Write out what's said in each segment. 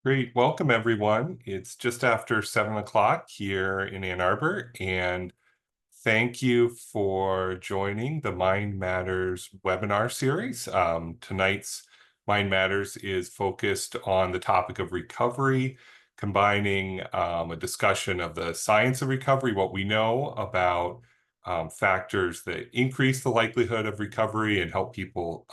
Great. Welcome, everyone. It's just after 7 o'clock here in Ann Arbor, and thank you for joining the Mind Matters webinar series. Tonight's Mind Matters is focused on the topic of recovery, combining a discussion of the science of recovery, what we know about factors that increase the likelihood of recovery and help people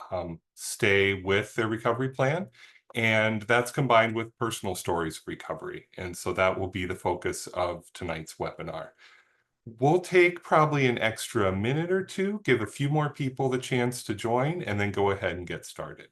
stay with their recovery plan. And that's combined with personal stories of recovery. And so that will be the focus of tonight's webinar. We'll take probably an extra minute or two, give a few more people the chance to join, and then go ahead and get started.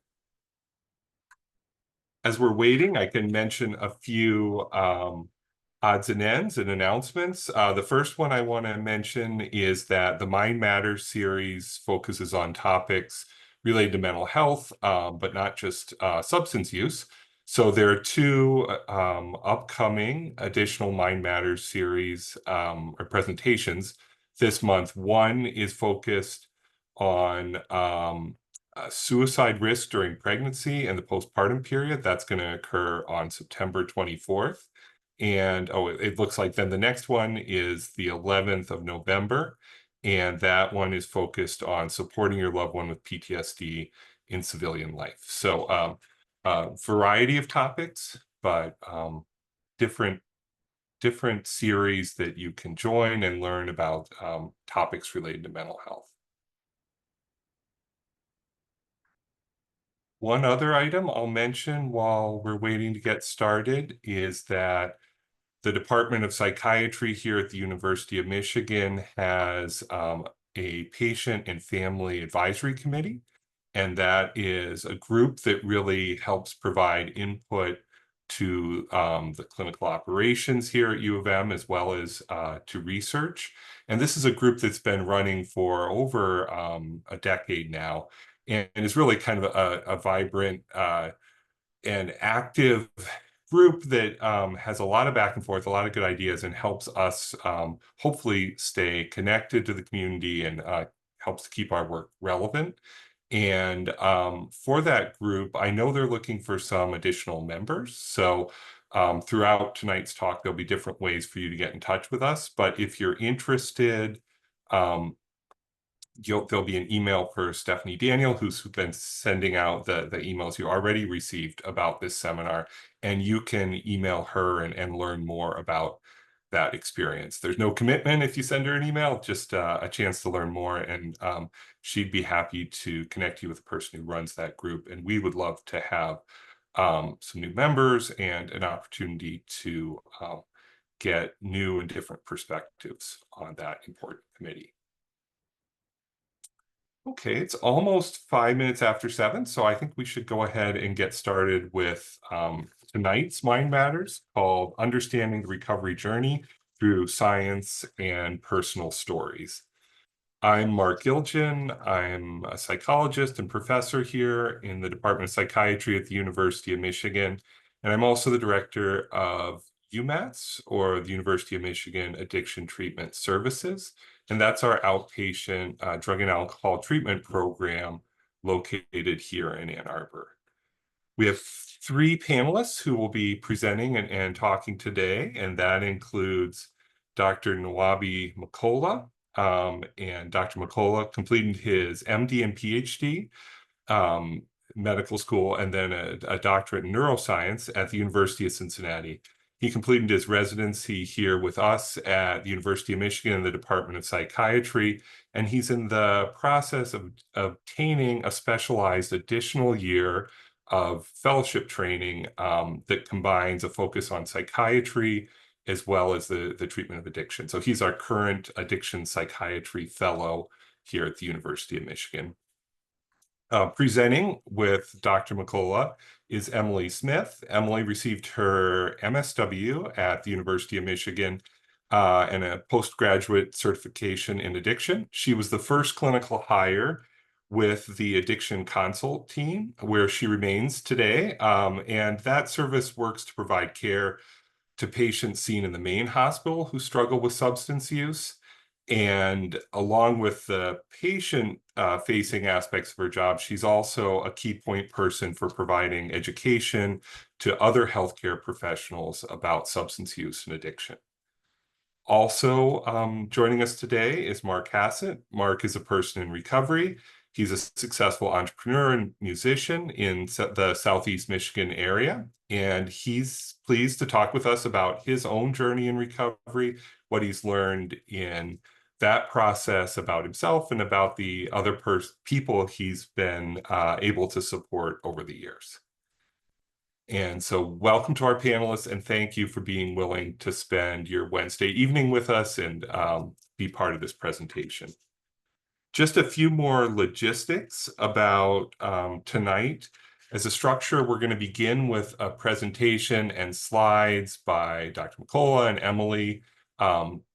As we're waiting, I can mention a few odds and ends and announcements. The first one I want to mention is that the Mind Matters series focuses on topics related to mental health, but not just substance use. So there are two upcoming additional Mind Matters series or presentations this month. One is focused on suicide risk during pregnancy and the postpartum period. That's going to occur on September 24th. And it looks like then the next one is the 11th of November. And that one is focused on supporting your loved one with PTSD in civilian life. So variety of topics, but different series that you can join and learn about topics related to mental health. One other item I'll mention while we're waiting to get started is that the Department of Psychiatry here at the University of Michigan has a patient and family advisory committee, and that is a group that really helps provide input to the clinical operations here at U of M, as well as to research. And this is a group that's been running for over a decade now, and is really kind of a vibrant and active group that has a lot of back and forth, a lot of good ideas, and helps us hopefully stay connected to the community and helps to keep our work relevant. And for that group, I know they're looking for some additional members. So throughout tonight's talk, there'll be different ways for you to get in touch with us. But if you're interested, um, there'll be an email for Stephanie Daniel, who's been sending out the emails you already received about this seminar, and you can email her and learn more about that experience. There's no commitment if you send her an email, just a chance to learn more, and she'd be happy to connect you with the person who runs that group. And we would love to have some new members and an opportunity to get new and different perspectives on that important committee. Okay, it's almost 5 minutes after 7, so I think we should go ahead and get started with tonight's Mind Matters, called Understanding the Recovery Journey Through Science and Personal Stories. I'm Mark Gilgen. I'm a psychologist and professor here in the Department of Psychiatry at the University of Michigan, and I'm also the director of UMass, or the University of Michigan Addiction Treatment Services. And that's our outpatient drug and alcohol treatment program located here in Ann Arbor. We have three panelists who will be presenting and talking today, and that includes Dr. Nwabi Makola. And Dr. Makola completed his MD and PhD medical school, and then a doctorate in neuroscience at the University of Cincinnati. He completed his residency here with us at the University of Michigan in the Department of Psychiatry, and he's in the process of obtaining a specialized additional year of fellowship training that combines a focus on psychiatry as well as the treatment of addiction. So he's our current addiction psychiatry fellow here at the University of Michigan. Presenting with Dr. Makola is Emily Smith. Emily received her MSW at the University of Michigan and a postgraduate certification in addiction. She was the first clinical hire with the Addiction Consult team, where she remains today. And that service works to provide care to patients seen in the main hospital who struggle with substance use. And along with the patient facing aspects of her job, she's also a key point person for providing education to other healthcare professionals about substance use and addiction. Also joining us today is Mark Hassett. Mark is a person in recovery. He's a successful entrepreneur and musician in the Southeast Michigan area, and he's pleased to talk with us about his own journey in recovery, what he's learned in that process about himself and about the other people he's been able to support over the years. And so welcome to our panelists, and thank you for being willing to spend your Wednesday evening with us and be part of this presentation. Just a few more logistics about tonight. As a structure, we're going to begin with a presentation and slides by Dr. McCullough and Emily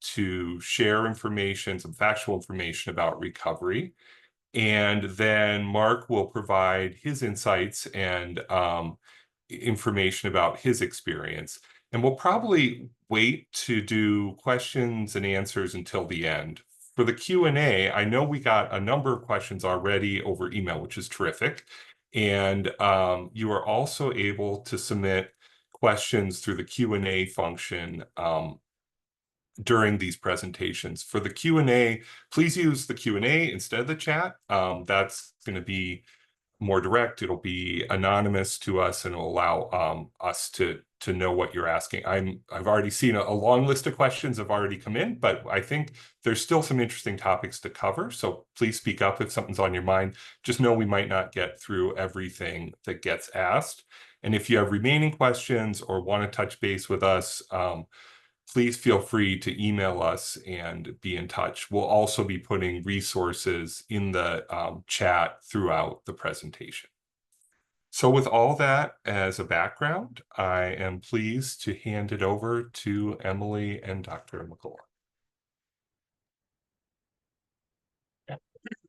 to share information, some factual information about recovery. And then Mark will provide his insights and information about his experience. And we'll probably wait to do questions and answers until the end. For the Q&A, I know we got a number of questions already over email, which is terrific. And you are also able to submit questions through the Q&A function during these presentations. For the Q&A, please use the Q&A instead of the chat. That's going to be more direct. It'll be anonymous to us, and it'll allow us to know what you're asking. I've already seen a long list of questions have already come in, but I think there's still some interesting topics to cover. So please speak up if something's on your mind. Just know we might not get through everything that gets asked. And if you have remaining questions or want to touch base with us, please feel free to email us and be in touch. We'll also be putting resources in the chat throughout the presentation. So with all that as a background, I am pleased to hand it over to Emily and Dr. McCullough.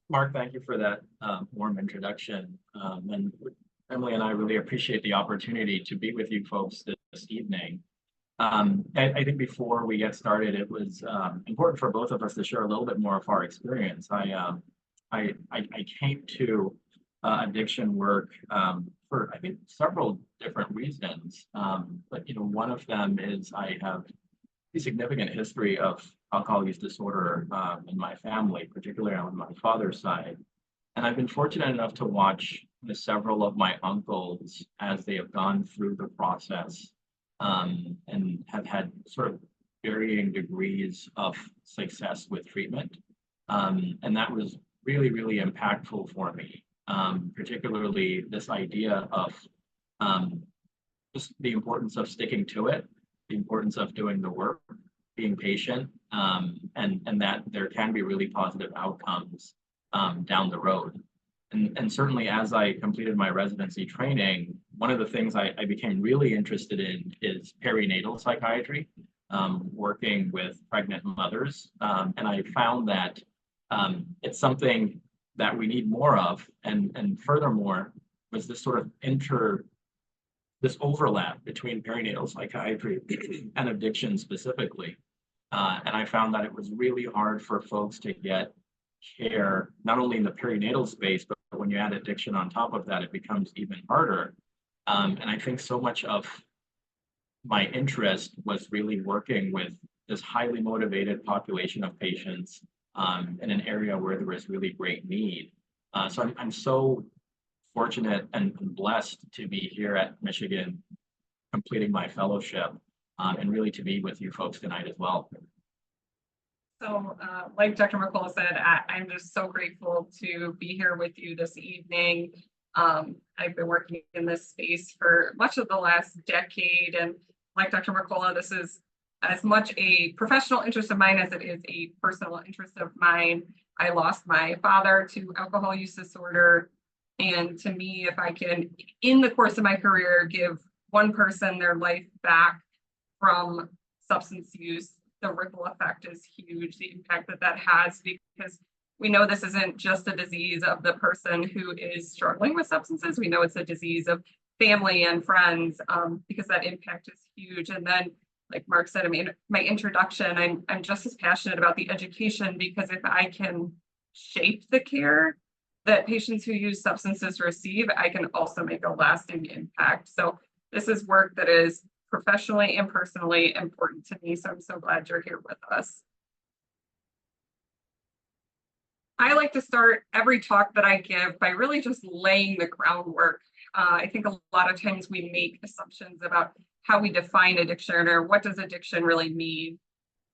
Mark, thank you for that warm introduction. And Emily and I really appreciate the opportunity to be with you folks this evening. I think before we get started, it was important for both of us to share a little bit more of our experience. I came to addiction work for, I think, several different reasons. But one of them is I have a significant history of alcohol use disorder in my family, particularly on my father's side. And I've been fortunate enough to watch several of my uncles as they have gone through the process and have had sort of varying degrees of success with treatment. And that was really, really impactful for me, particularly this idea of just the importance of sticking to it, the importance of doing the work, being patient, and that there can be really positive outcomes down the road. And certainly as I completed my residency training, one of the things I became really interested in is perinatal psychiatry, working with pregnant mothers. And I found that it's something that we need more of. And furthermore, was this sort of this overlap between perinatal psychiatry and addiction specifically. And I found that it was really hard for folks to get care, not only in the perinatal space, but when you add addiction on top of that, it becomes even harder. And I think so much of my interest was really working with this highly motivated population of patients in an area where there was really great need. So I'm so fortunate and blessed to be here at Michigan, completing my fellowship, and really to be with you folks tonight as well. So like Dr. McCullough said, I'm just so grateful to be here with you this evening. I've been working in this space for much of the last decade. And like Dr. McCullough, this is as much a professional interest of mine as it is a personal interest of mine. I lost my father to alcohol use disorder. And to me, if I can, in the course of my career, give one person their life back from substance use, the ripple effect is huge, the impact that has, because we know this isn't just a disease of the person who is struggling with substances. We know it's a disease of family and friends, because that impact is huge. And then like Mark said, I mean, my introduction, I'm just as passionate about the education, because if I can shape the care that patients who use substances receive, I can also make a lasting impact. So this is work that is professionally and personally important to me. So I'm so glad you're here with us. I like to start every talk that I give by really just laying the groundwork. I think a lot of times we make assumptions about how we define addiction, or what does addiction really mean.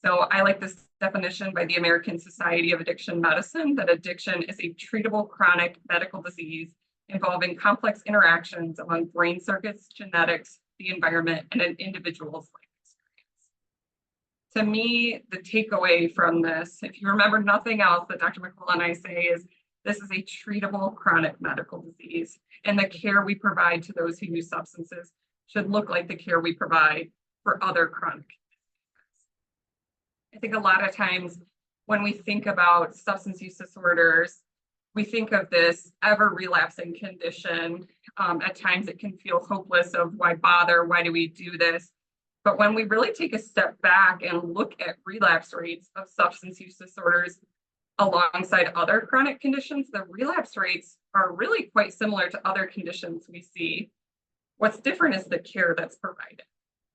So I like this definition by the American Society of Addiction Medicine, that addiction is a treatable chronic medical disease involving complex interactions among brain circuits, genetics, the environment, and an individual's life experience. To me, the takeaway from this, if you remember nothing else that Dr. McCullough and I say, is this is a treatable chronic medical disease, and the care we provide to those who use substances should look like the care we provide for other chronic diseases. I think a lot of times when we think about substance use disorders, we think of this ever relapsing condition. At times it can feel hopeless of why bother, why do we do this? But when we really take a step back and look at relapse rates of substance use disorders alongside other chronic conditions, the relapse rates are really quite similar to other conditions we see. What's different is the care that's provided.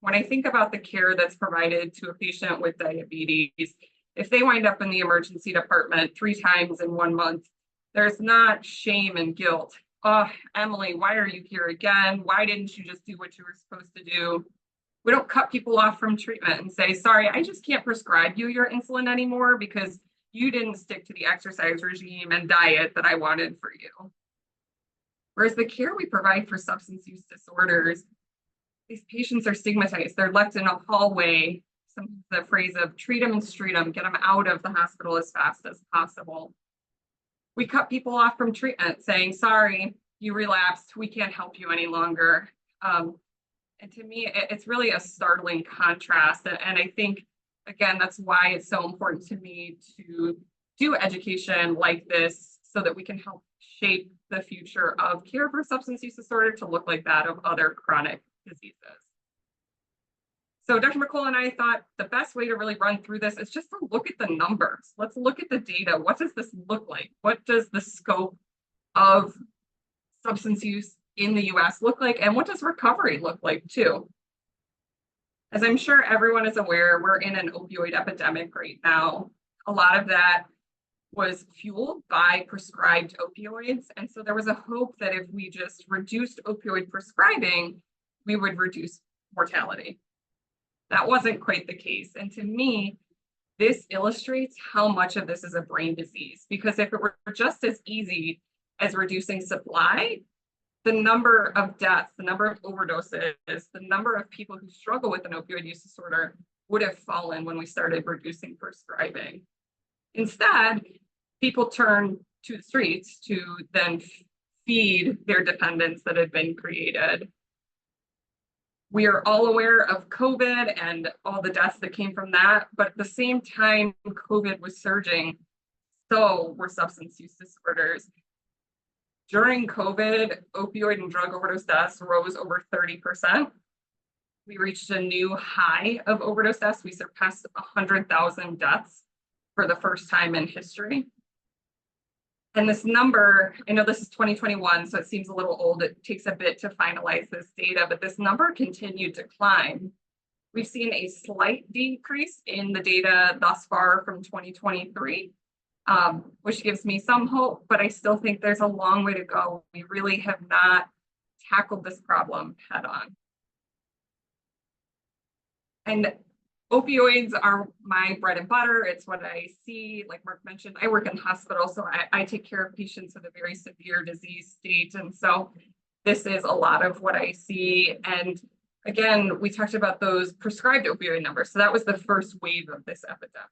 When I think about the care that's provided to a patient with diabetes, if they wind up in the emergency department 3 times in 1 month, there's not shame and guilt. Oh, Emily, why are you here again? Why didn't you just do what you were supposed to do? We don't cut people off from treatment and say, sorry, I just can't prescribe you your insulin anymore because you didn't stick to the exercise regime and diet that I wanted for you. Whereas the care we provide for substance use disorders, these patients are stigmatized. They're left in a hallway, the phrase of treat them and treat them, get them out of the hospital as fast as possible. We cut people off from treatment saying, sorry, you relapsed, we can't help you any longer. And to me, it's really a startling contrast. And I think, again, that's why it's so important to me to do education like this, so that we can help shape the future of care for substance use disorder to look like that of other chronic diseases. So Dr. McCullough and I thought the best way to really run through this is just to look at the numbers. Let's look at the data. What does this look like? What does the scope of substance use in the US look like? And what does recovery look like too? As I'm sure everyone is aware, we're in an opioid epidemic right now. A lot of that was fueled by prescribed opioids. And so there was a hope that if we just reduced opioid prescribing, we would reduce mortality. That wasn't quite the case. And to me, this illustrates how much of this is a brain disease, because if it were just as easy as reducing supply, the number of deaths, the number of overdoses, the number of people who struggle with an opioid use disorder would have fallen when we started reducing prescribing. Instead, people turn to the streets to then feed their dependence that had been created. We are all aware of COVID and all the deaths that came from that, but at the same time COVID was surging, so were substance use disorders. During COVID, opioid and drug overdose deaths rose over 30%. We reached a new high of overdose deaths. We surpassed 100,000 deaths for the first time in history. And this number, I know this is 2021, so it seems a little old. It takes a bit to finalize this data, but this number continued to climb. We've seen a slight decrease in the data thus far from 2023, which gives me some hope, but I still think there's a long way to go. We really have not tackled this problem head on. And opioids are my bread and butter. It's what I see. Like Mark mentioned, I work in the hospital, so I take care of patients with a very severe disease state. And so this is a lot of what I see. And again, we talked about those prescribed opioid numbers. So that was the first wave of this epidemic,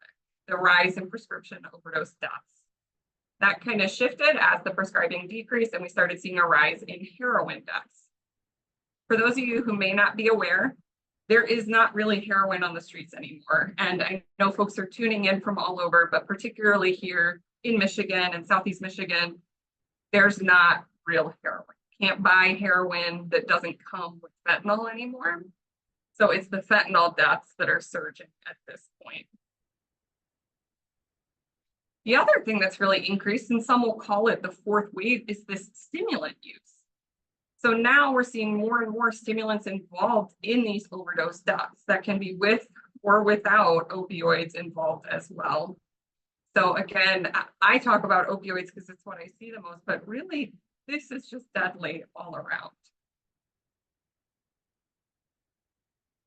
the rise in prescription overdose deaths. That kind of shifted as the prescribing decreased, and we started seeing a rise in heroin deaths. For those of you who may not be aware, there is not really heroin on the streets anymore. And I know folks are tuning in from all over, but particularly here in Michigan and Southeast Michigan, there's not real heroin. Can't buy heroin that doesn't come with fentanyl anymore. So it's the fentanyl deaths that are surging at this point. The other thing that's really increased, and some will call it the fourth wave, is this stimulant use. So now we're seeing more and more stimulants involved in these overdose deaths that can be with or without opioids involved as well. So again, I talk about opioids because it's what I see the most, but really this is just deadly all around.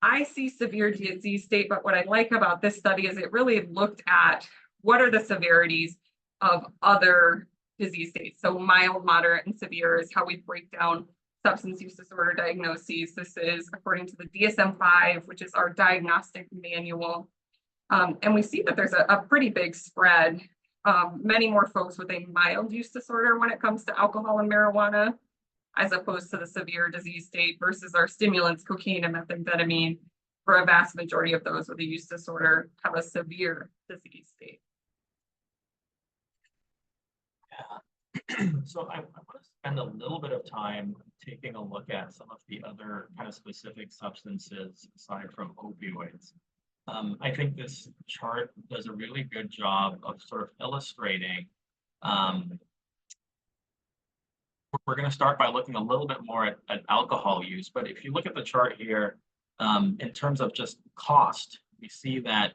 I see severe disease state, but what I like about this study is it really looked at what are the severities of other disease states. So mild, moderate, and severe is how we break down substance use disorder diagnoses. This is according to the DSM-5, which is our diagnostic manual. And we see that there's a pretty big spread. Many more folks with a mild use disorder when it comes to alcohol and marijuana, as opposed to the severe disease state versus our stimulants, cocaine and methamphetamine. For a vast majority of those with a use disorder have a severe disease state. So I want to spend a little bit of time taking a look at some of the other kind of specific substances aside from opioids. I think this chart does a really good job of sort of illustrating. We're going to start by looking a little bit more at alcohol use, but if you look at the chart here, in terms of just cost, we see that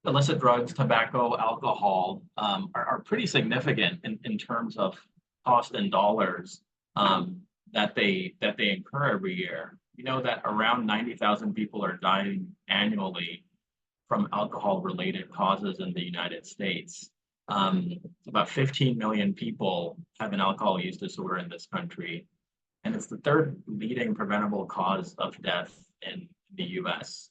illicit drugs, tobacco, alcohol are pretty significant in terms of cost in dollars that they incur every year. We know that around 90,000 people are dying annually from alcohol-related causes in the United States. About 15 million people have an alcohol use disorder in this country, and it's the third leading preventable cause of death in the US.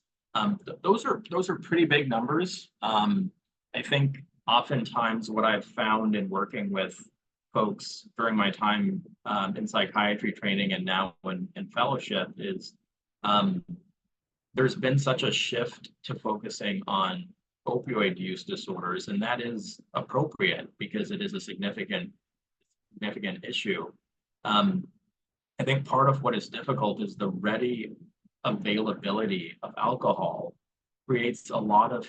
Those are pretty big numbers. I think oftentimes what I've found in working with folks during my time in psychiatry training and now in fellowship is there's been such a shift to focusing on opioid use disorders, and that is appropriate because it is a significant issue. I think part of what is difficult is the ready availability of alcohol creates a lot of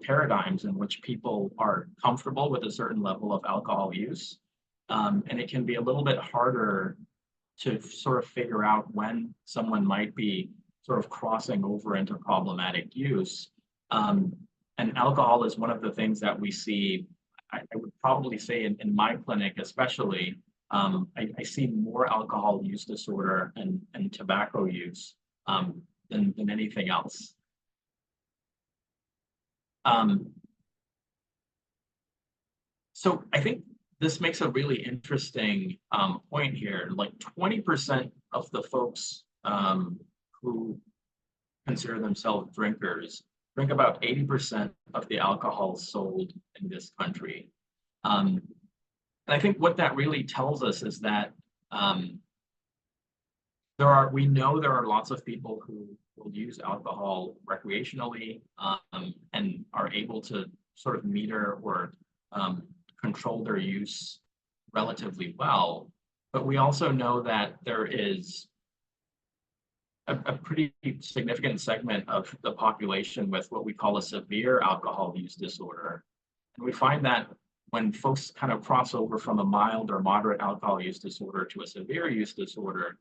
paradigms in which people are comfortable with a certain level of alcohol use. And it can be a little bit harder to sort of figure out when someone might be sort of crossing over into problematic use. And alcohol is one of the things that we see, I would probably say in my clinic especially, I see more alcohol use disorder and tobacco use than anything else. So I think this makes a really interesting point here. Like 20% of the folks who consider themselves drinkers drink about 80% of the alcohol sold in this country. And I think what that really tells us is that we know there are lots of people who will use alcohol recreationally and are able to sort of meter or control their use relatively well. But we also know that there is a pretty significant segment of the population with what we call a severe alcohol use disorder. And we find that when folks kind of cross over from a mild or moderate alcohol use disorder to a severe use disorder,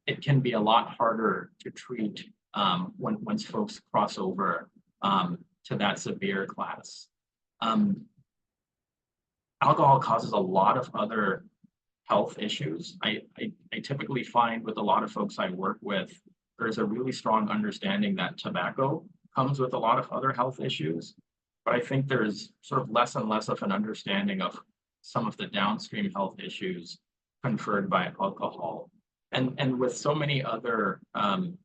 it can be a lot harder to treat once folks cross over to that severe class. Alcohol causes a lot of other health issues. I typically find with a lot of folks I work with, there's a really strong understanding that tobacco comes with a lot of other health issues, but I think there's sort of less and less of an understanding of some of the downstream health issues conferred by alcohol. And with so many other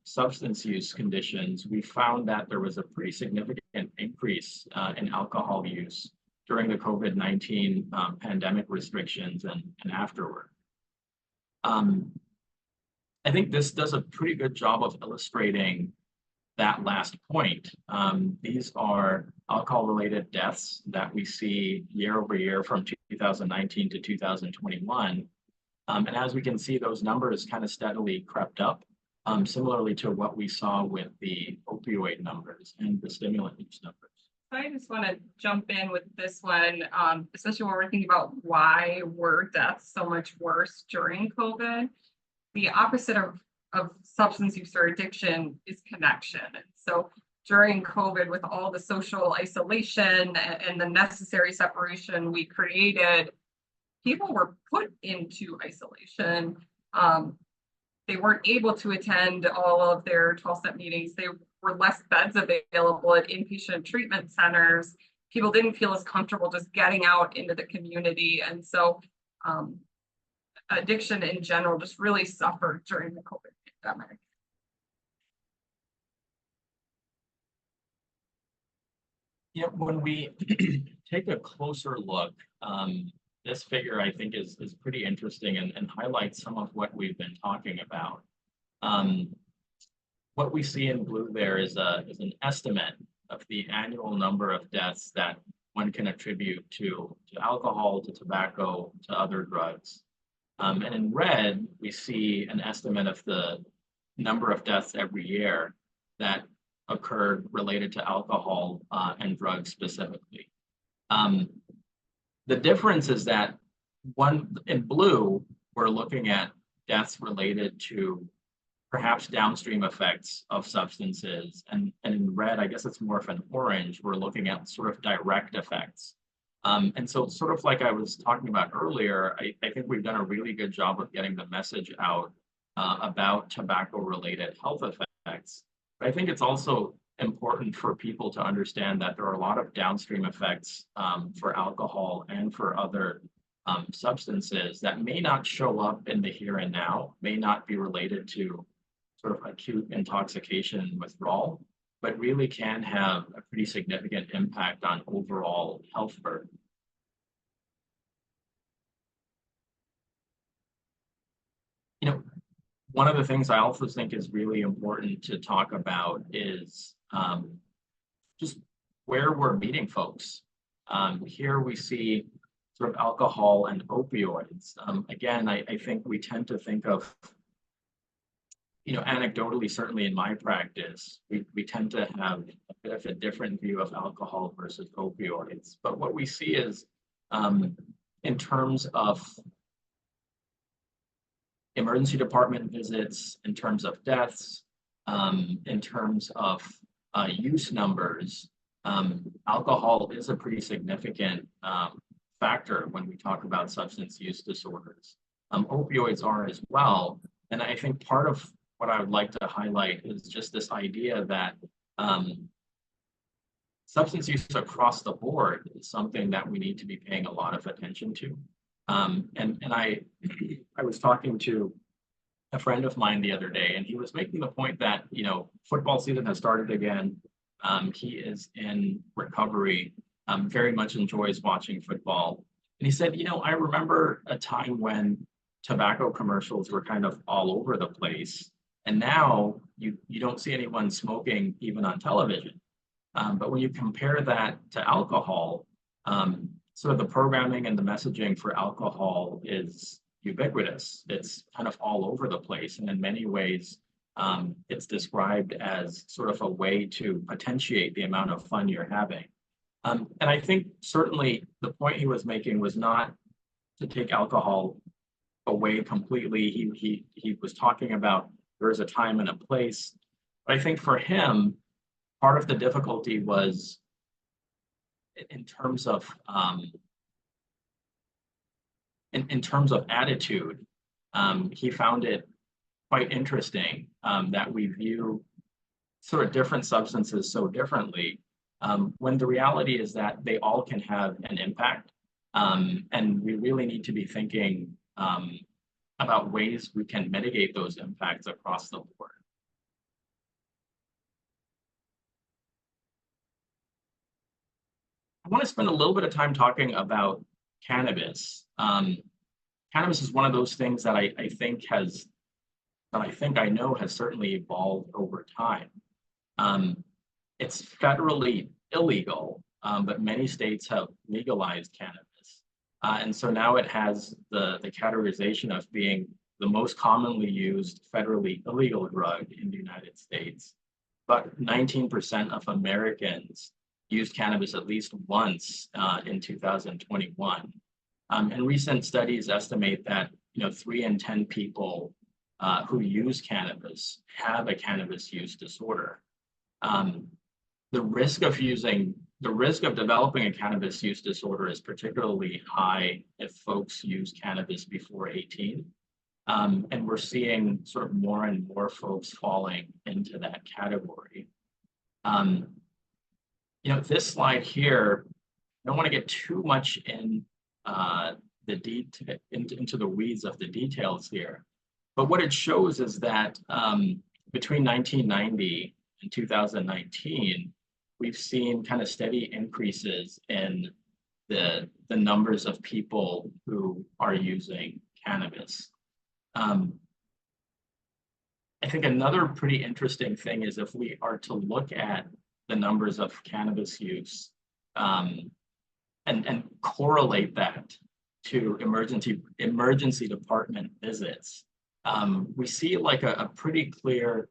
substance use conditions, we found that there was a pretty significant increase in alcohol use during the COVID-19 pandemic restrictions and afterward. I think this does a pretty good job of illustrating that last point. These are alcohol-related deaths that we see year over year from 2019 to 2021. And as we can see, those numbers kind of steadily crept up, similarly to what we saw with the opioid numbers and the stimulant use numbers. I just want to jump in with this one, especially when we're thinking about why were deaths so much worse during COVID. The opposite of substance use or addiction is connection. And so during COVID, with all the social isolation and the necessary separation we created, people were put into isolation. They weren't able to attend all of their 12-step meetings. There were less beds available at inpatient treatment centers. People didn't feel as comfortable just getting out into the community. And so addiction in general just really suffered during the COVID pandemic. Yeah, when we take a closer look, this figure I think is pretty interesting and highlights some of what we've been talking about. What we see in blue there is an estimate of the annual number of deaths that one can attribute to alcohol, to tobacco, to other drugs. And in red, we see an estimate of the number of deaths every year that occurred related to alcohol and drugs specifically. The difference is that one in blue, we're looking at deaths related to perhaps downstream effects of substances. And in red, I guess it's more of an orange, we're looking at sort of direct effects. And so sort of like I was talking about earlier, I think we've done a really good job of getting the message out about tobacco-related health effects. But I think it's also important for people to understand that there are a lot of downstream effects for alcohol and for other substances that may not show up in the here and now, may not be related to sort of acute intoxication and withdrawal, but really can have a pretty significant impact on overall health burden. You know, one of the things I also think is really important to talk about is just where we're meeting folks. Here we see sort of alcohol and opioids. Again, I think we tend to think of, you know, anecdotally, certainly in my practice, we tend to have a bit of a different view of alcohol versus opioids. But what we see is in terms of emergency department visits, in terms of deaths, in terms of use numbers, alcohol is a pretty significant factor when we talk about substance use disorders. Opioids are as well. And I think part of what I would like to highlight is just this idea that substance use across the board is something that we need to be paying a lot of attention to. And I was talking to a friend of mine the other day, and he was making the point that, you know, football season has started again. He is in recovery, very much enjoys watching football. And he said, you know, I remember a time when tobacco commercials were kind of all over the place. And now you don't see anyone smoking even on television. But when you compare that to alcohol, sort of the programming and the messaging for alcohol is ubiquitous. It's kind of all over the place. And in many ways, it's described as sort of a way to potentiate the amount of fun you're having. And I think certainly the point he was making was not to take alcohol away completely. He was talking about there's a time and a place. But I think for him, part of the difficulty was in terms of in terms of attitude. He found it quite interesting that we view sort of different substances so differently, when the reality is that they all can have an impact, and we really need to be thinking about ways we can mitigate those impacts across the board. I want to spend a little bit of time talking about cannabis. Cannabis is one of those things that I know has certainly evolved over time. It's federally illegal, but many states have legalized cannabis. And so now it has the categorization of being the most commonly used federally illegal drug in the United States. But 19% of Americans used cannabis at least once in 2021. And recent studies estimate that 3 in 10 people who use cannabis have a cannabis use disorder. The risk of developing a cannabis use disorder is particularly high if folks use cannabis before 18. And we're seeing sort of more and more folks falling into that category. This slide here, I don't want to get too much in into the weeds of the details here. But what it shows is that between 1990 and 2019, we've seen kind of steady increases in the numbers of people who are using cannabis. I think another pretty interesting thing is if we are to look at the numbers of cannabis use and correlate that to emergency department visits, we see like a pretty clear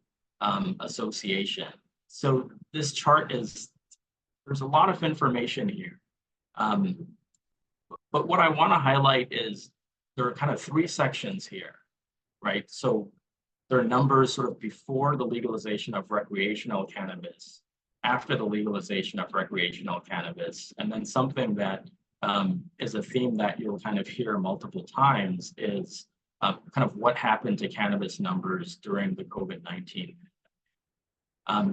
association. So this chart there's a lot of information here. But what I want to highlight is there are kind of 3 sections here, right? So there are numbers sort of before the legalization of recreational cannabis, after the legalization of recreational cannabis, and then something that is a theme that you'll kind of hear multiple times is kind of what happened to cannabis numbers during the COVID-19.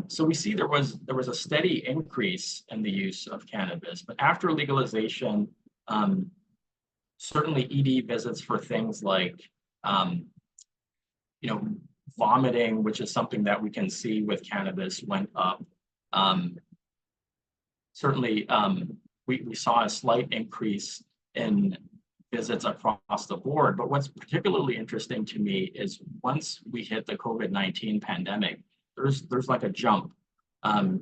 So we see there was a steady increase in the use of cannabis, but after legalization, certainly ED visits for things like vomiting, which is something that we can see with cannabis, went up. Certainly, we saw a slight increase in visits across the board. But what's particularly interesting to me is once we hit the COVID-19 pandemic, there's like a jump.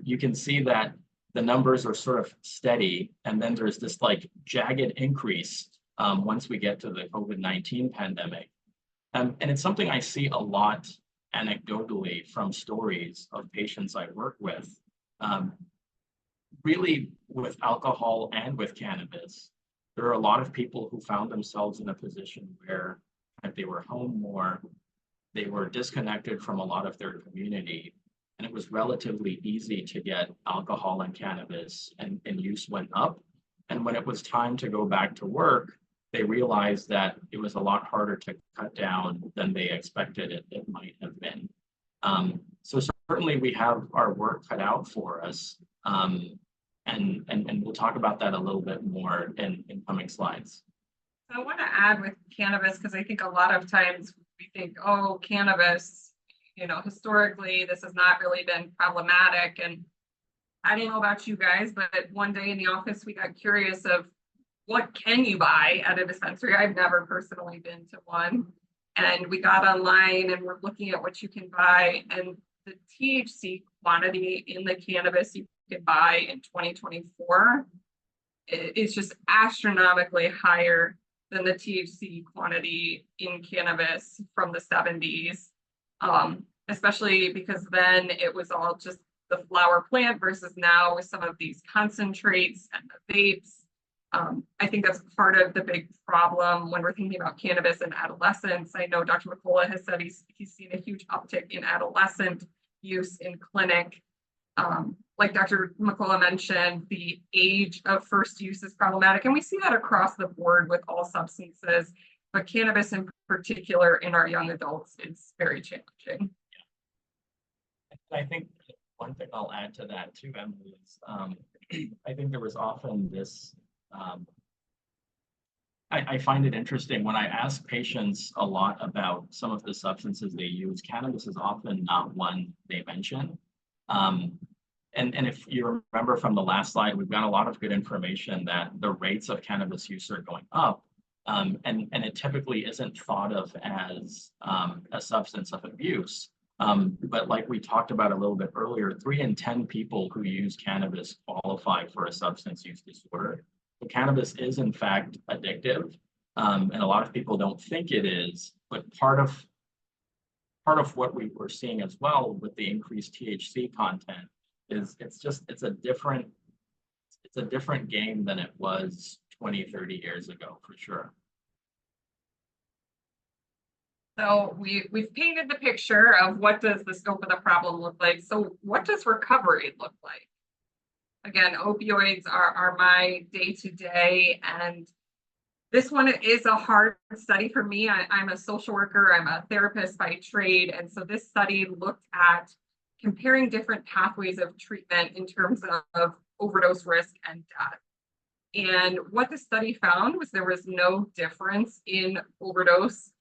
You can see that the numbers are sort of steady, and then there's this like jagged increase once we get to the COVID-19 pandemic. And it's something I see a lot anecdotally from stories of patients I work with. Really, with alcohol and with cannabis, there are a lot of people who found themselves in a position where they were home more, they were disconnected from a lot of their community, and it was relatively easy to get alcohol and cannabis, and use went up. And when it was time to go back to work, they realized that it was a lot harder to cut down than they expected it might have been. So certainly we have our work cut out for us. And we'll talk about that a little bit more in coming slides. I want to add with cannabis, because I think a lot of times we think, oh, cannabis, historically, this has not really been problematic. And I don't know about you guys, but one day in the office, we got curious of what can you buy at a dispensary? I've never personally been to one. And we got online and we're looking at what you can buy. And the THC quantity in the cannabis you can buy in 2024 is just astronomically higher than the THC quantity in cannabis from the 70s, especially because then it was all just the flower plant versus now with some of these concentrates and the vapes. I think that's part of the big problem when we're thinking about cannabis in adolescents. I know Dr. McCullough has said he's seen a huge uptick in adolescent use in clinic. Like Dr. McCullough mentioned, the age of first use is problematic, and we see that across the board with all substances, but cannabis in particular in our young adults is very challenging. I think one thing I'll add to that too, Emily, is I think there was often this, I find it interesting when I ask patients a lot about some of the substances they use, cannabis is often not one they mention. And if you remember from the last slide, we've got a lot of good information that the rates of cannabis use are going up, and it typically isn't thought of as a substance of abuse. But like we talked about a little bit earlier, 3 in 10 people who use cannabis qualify for a substance use disorder. cannabis is in fact addictive, and a lot of people don't think it is, but part of what we were seeing as well with the increased THC content is it's a different game than it was 20, 30 years ago, for sure. So we've painted the picture of what does the scope of the problem look like. So what does recovery look like? Again, opioids are my day-to-day, and this one is a hard study for me. I'm a social worker, I'm a therapist by trade, and so this study looked at comparing different pathways of treatment in terms of overdose risk and death. And what the study found was there was no difference in overdose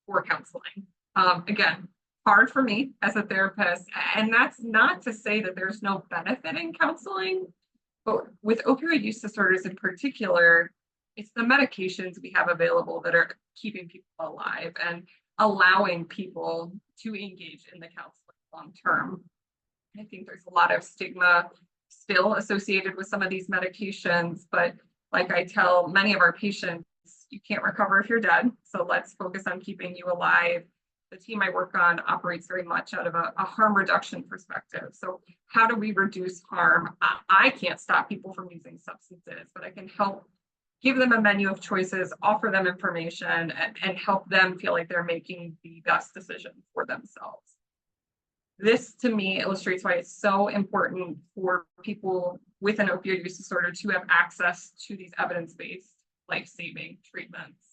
for counseling. Again, hard for me as a therapist, and that's not to say that there's no benefit in counseling, but with opioid use disorders in particular, it's the medications we have available that are keeping people alive and allowing people to engage in the counseling long term. I think there's a lot of stigma still associated with some of these medications, but like I tell many of our patients, you can't recover if you're dead. So let's focus on keeping you alive. The team I work on operates very much out of a harm reduction perspective. So how do we reduce harm? I can't stop people from using substances, but I can help give them a menu of choices, offer them information, and help them feel like they're making the best decision for themselves. This, to me, illustrates why it's so important for people with an opioid use disorder to have access to these evidence-based life-saving treatments.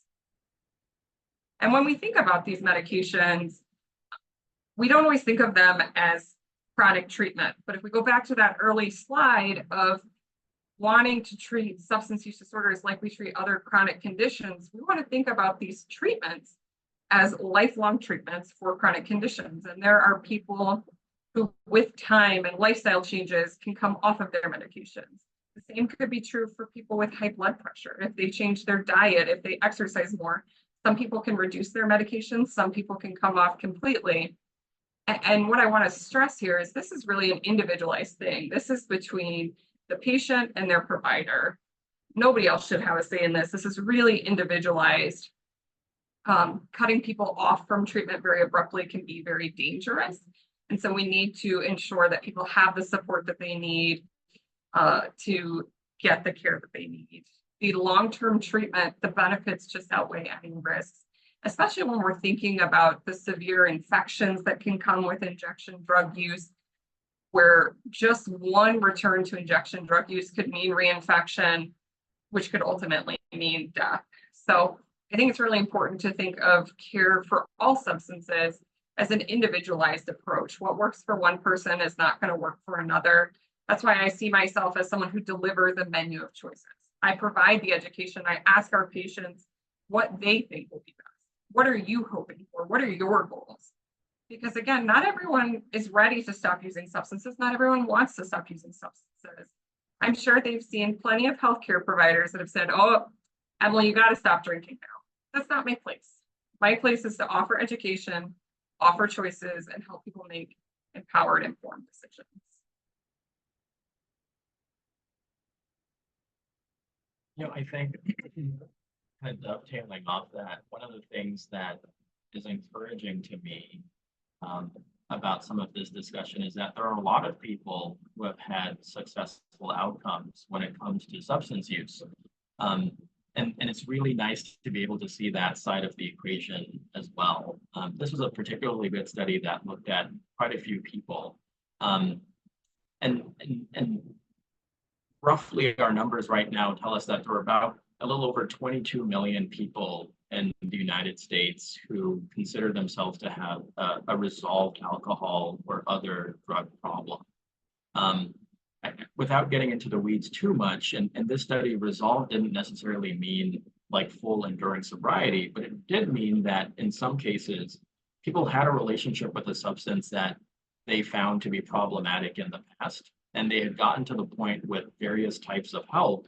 And when we think about these medications, we don't always think of them as chronic treatment. But if we go back to that early slide of wanting to treat substance use disorders like we treat other chronic conditions, we want to think about these treatments as lifelong treatments for chronic conditions. And there are people who, with time and lifestyle changes, can come off of their medications. The same could be true for people with high blood pressure. If they change their diet, if they exercise more, some people can reduce their medications, some people can come off completely. And what I want to stress here is this is really an individualized thing. This is between the patient and their provider. Nobody else should have a say in this. This is really individualized. Cutting people off from treatment very abruptly can be very dangerous. And so we need to ensure that people have the support that they need to get the care that they need. The long-term treatment, the benefits just outweigh any risks, especially when we're thinking about the severe infections that can come with injection drug use, where just one return to injection drug use could mean reinfection, which could ultimately mean death. So I think it's really important to think of care for all substances as an individualized approach. What works for one person is not going to work for another. That's why I see myself as someone who delivers a menu of choices. I provide the education. I ask our patients what they think will be best. What are you hoping for? What are your goals? Because again, not everyone is ready to stop using substances. Not everyone wants to stop using substances. I'm sure they've seen plenty of healthcare providers that have said, oh, Emily, you got to stop drinking now. That's not my place. My place is to offer education, offer choices, and help people make empowered, informed decisions. You know, I think kind of dovetailing off that, one of the things that is encouraging to me about some of this discussion is that there are a lot of people who have had successful outcomes when it comes to substance use. And it's really nice to be able to see that side of the equation as well. This was a particularly good study that looked at quite a few people. And roughly our numbers right now tell us that there are about a little over 22 million people in the United States who consider themselves to have a resolved alcohol or other drug problem. Without getting into the weeds too much, and this study, resolved didn't necessarily mean like full enduring sobriety, but it did mean that in some cases, people had a relationship with a substance that they found to be problematic in the past, and they had gotten to the point with various types of help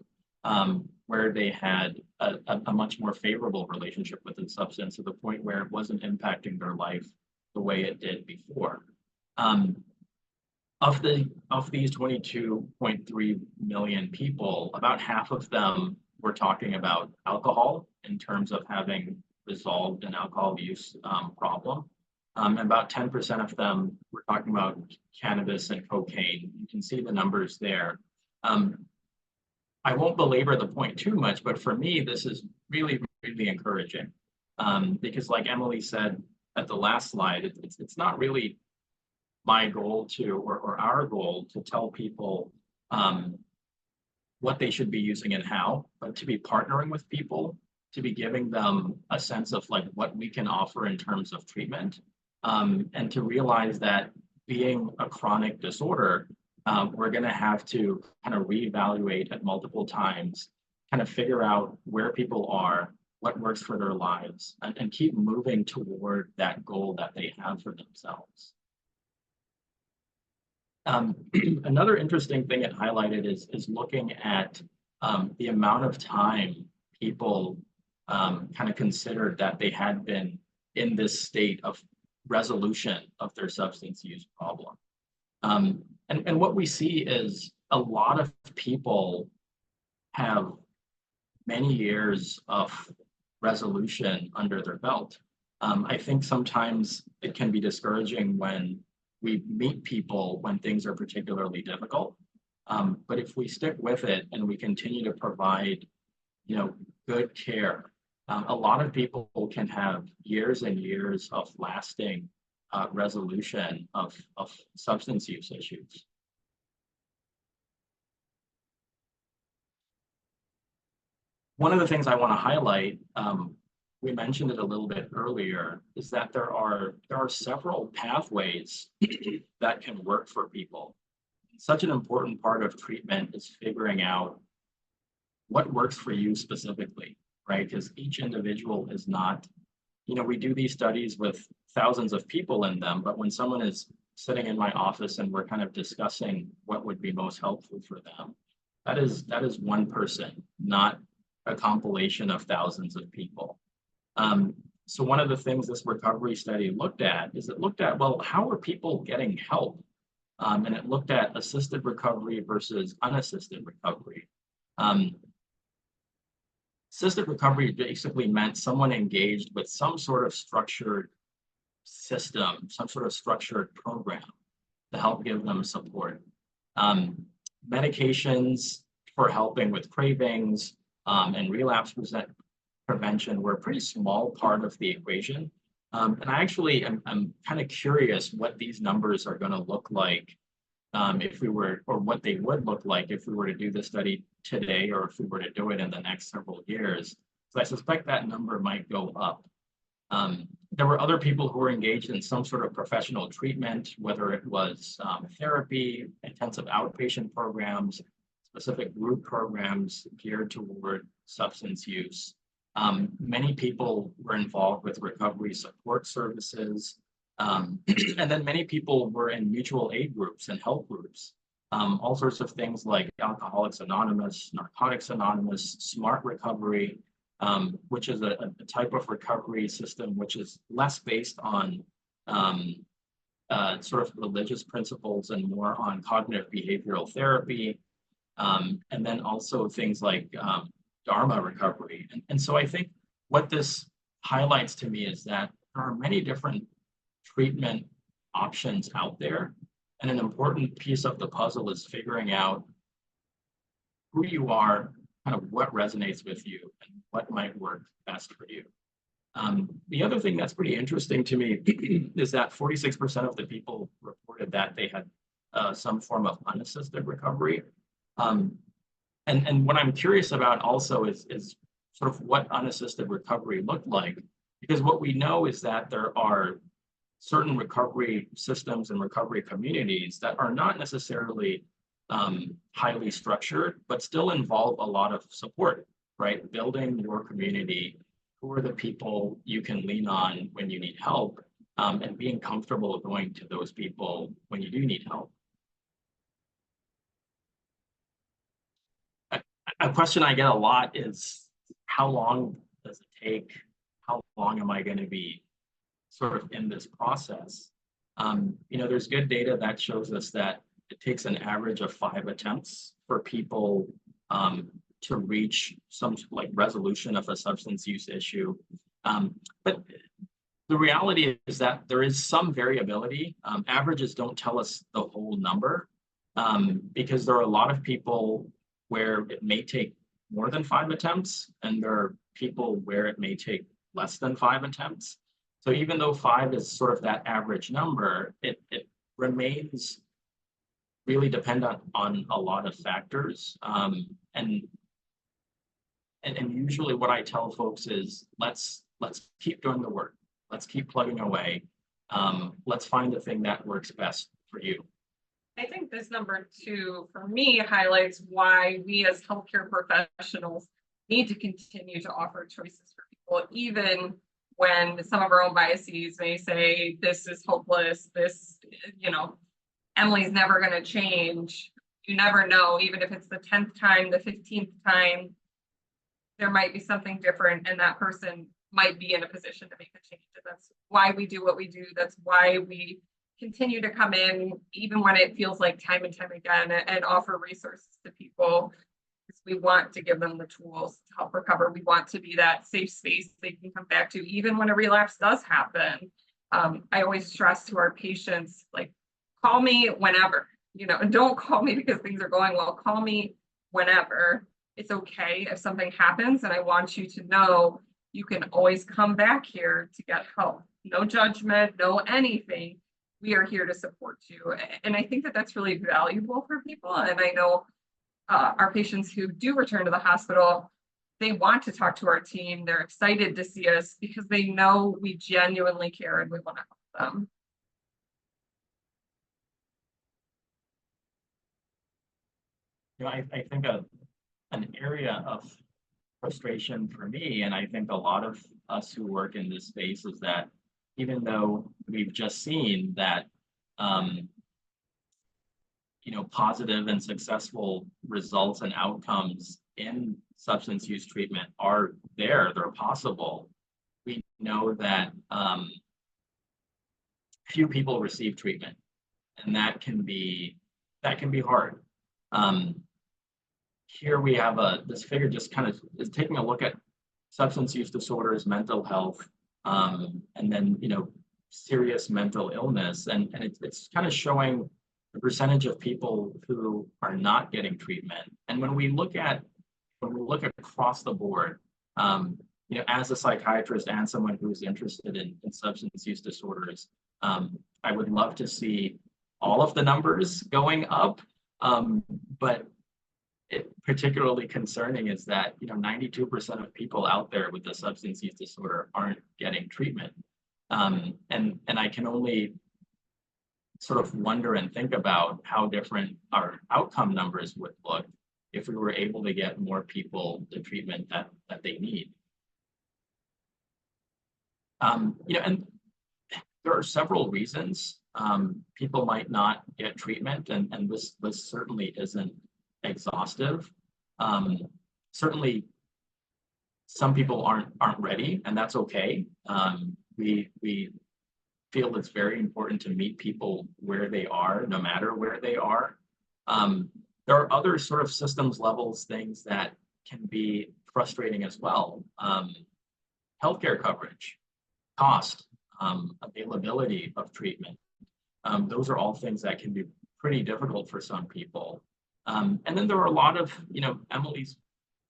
where they had a much more favorable relationship with the substance to the point where it wasn't impacting their life the way it did before. Of these 22.3 million people, about half of them were talking about alcohol in terms of having resolved an alcohol use problem. And about 10% of them were talking about cannabis and cocaine. You can see the numbers there. I won't belabor the point too much, but for me, this is really, really encouraging. Because like Emily said at the last slide, it's not really my goal to, or our goal to tell people what they should be using and how, but to be partnering with people, to be giving them a sense of like what we can offer in terms of treatment, and to realize that being a chronic disorder, we're going to have to kind of reevaluate at multiple times, kind of figure out where people are, what works for their lives, and keep moving toward that goal that they have for themselves. Another interesting thing it highlighted is looking at the amount of time people kind of considered that they had been in this state of resolution of their substance use problem. And what we see is a lot of people have many years of resolution under their belt. I think sometimes it can be discouraging when we meet people when things are particularly difficult. But if we stick with it and we continue to provide, good care, a lot of people can have years and years of lasting resolution of substance use issues. One of the things I want to highlight, we mentioned it a little bit earlier, is that there are several pathways that can work for people. Such an important part of treatment is figuring out what works for you specifically, right? Because each individual is not, we do these studies with thousands of people in them, but when someone is sitting in my office and we're kind of discussing what would be most helpful for them, that is one person, not a compilation of thousands of people. So one of the things this recovery study looked at is it looked at, well, how are people getting help? And it looked at assisted recovery versus unassisted recovery. Assisted recovery basically meant someone engaged with some sort of structured system, some sort of structured program to help give them support. Medications for helping with cravings and relapse prevention were a pretty small part of the equation. And I actually I'm kind of curious what these numbers are going to look like if we were, or what they would look like if we were to do the study today, or if we were to do it in the next several years. So I suspect that number might go up. There were other people who were engaged in some sort of professional treatment, whether it was therapy, intensive outpatient programs, specific group programs geared toward substance use. Many people were involved with recovery support services. And then many people were in mutual aid groups and help groups. All sorts of things like Alcoholics Anonymous, Narcotics Anonymous, Smart Recovery, which is a type of recovery system which is less based on sort of religious principles and more on cognitive behavioral therapy. And then also things like Dharma recovery. And so I think what this highlights to me is that there are many different treatment options out there. And an important piece of the puzzle is figuring out who you are, kind of what resonates with you, and what might work best for you. The other thing that's pretty interesting to me is that 46% of the people reported that they had some form of unassisted recovery. And what I'm curious about also is sort of what unassisted recovery looked like, because what we know is that there are certain recovery systems and recovery communities that are not necessarily highly structured, but still involve a lot of support, right? Building your community, who are the people you can lean on when you need help, and being comfortable going to those people when you do need help. A question I get a lot is, how long does it take? How long am I going to be sort of in this process? There's good data that shows us that it takes an average of 5 attempts for people to reach some like resolution of a substance use issue. But the reality is that there is some variability. Averages don't tell us the whole number, because there are a lot of people where it may take more than 5 attempts, and there are people where it may take less than 5 attempts. So even though 5 is sort of that average number, it remains really dependent on a lot of factors. And usually what I tell folks is let's keep doing the work. Let's keep plugging away. Let's find the thing that works best for you. I think this number 2 for me highlights why we as healthcare professionals need to continue to offer choices for people, even when some of our own biases may say this is hopeless, this, Emily's never going to change. You never know, even if it's the 10th time, the 15th time, there might be something different, and that person might be in a position to make a change. And that's why we do what we do. That's why we continue to come in, even when it feels like time and time again, and offer resources to people. Because we want to give them the tools to help recover. We want to be that safe space they can come back to, even when a relapse does happen. I always stress to our patients, like, call me whenever, don't call me because things are going well. Call me whenever. It's okay if something happens, and I want you to know you can always come back here to get help. No judgment, no anything. We are here to support you. And I think that that's really valuable for people. And I know our patients who do return to the hospital, they want to talk to our team. They're excited to see us because they know we genuinely care and we want to help them. I think an area of frustration for me, and I think a lot of us who work in this space, is that even though we've just seen that positive and successful results and outcomes in substance use treatment are there, they're possible, we know that few people receive treatment, and that can be hard. Here we have this figure just kind of is taking a look at substance use disorders, mental health, and then serious mental illness, and it's kind of showing the percentage of people who are not getting treatment. And when we look across the board, as a psychiatrist and someone who's interested in substance use disorders, I would love to see all of the numbers going up, but particularly concerning is that 92% of people out there with a substance use disorder aren't getting treatment, and I can only sort of wonder and think about how different our outcome numbers would look if we were able to get more people the treatment that they need. And there are several reasons people might not get treatment, and this certainly isn't exhaustive. Certainly, some people aren't ready, and that's okay. We feel it's very important to meet people where they are, no matter where they are. There are other sort of systems levels things that can be frustrating as well. Healthcare coverage, cost, availability of treatment. Those are all things that can be pretty difficult for some people. And then there are a lot of, Emily's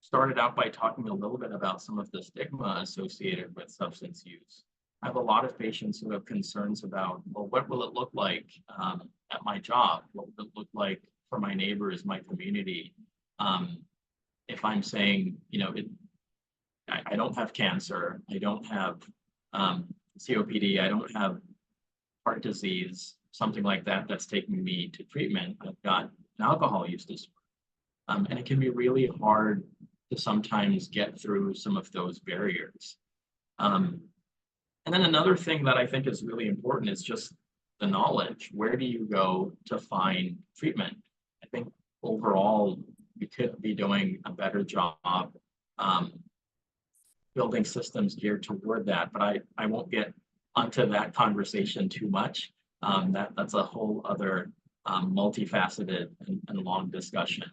started out by talking a little bit about some of the stigma associated with substance use. I have a lot of patients who have concerns about, well, what will it look like at my job? What will it look like for my neighbors, my community? If I'm saying, I don't have cancer, I don't have COPD, I don't have heart disease, something like that that's taking me to treatment. I've got an alcohol use disorder. And it can be really hard to sometimes get through some of those barriers. And then another thing that I think is really important is just the knowledge. Where do you go to find treatment? I think overall, we could be doing a better job building systems geared toward that, but I won't get onto that conversation too much. That's a whole other multifaceted and long discussion.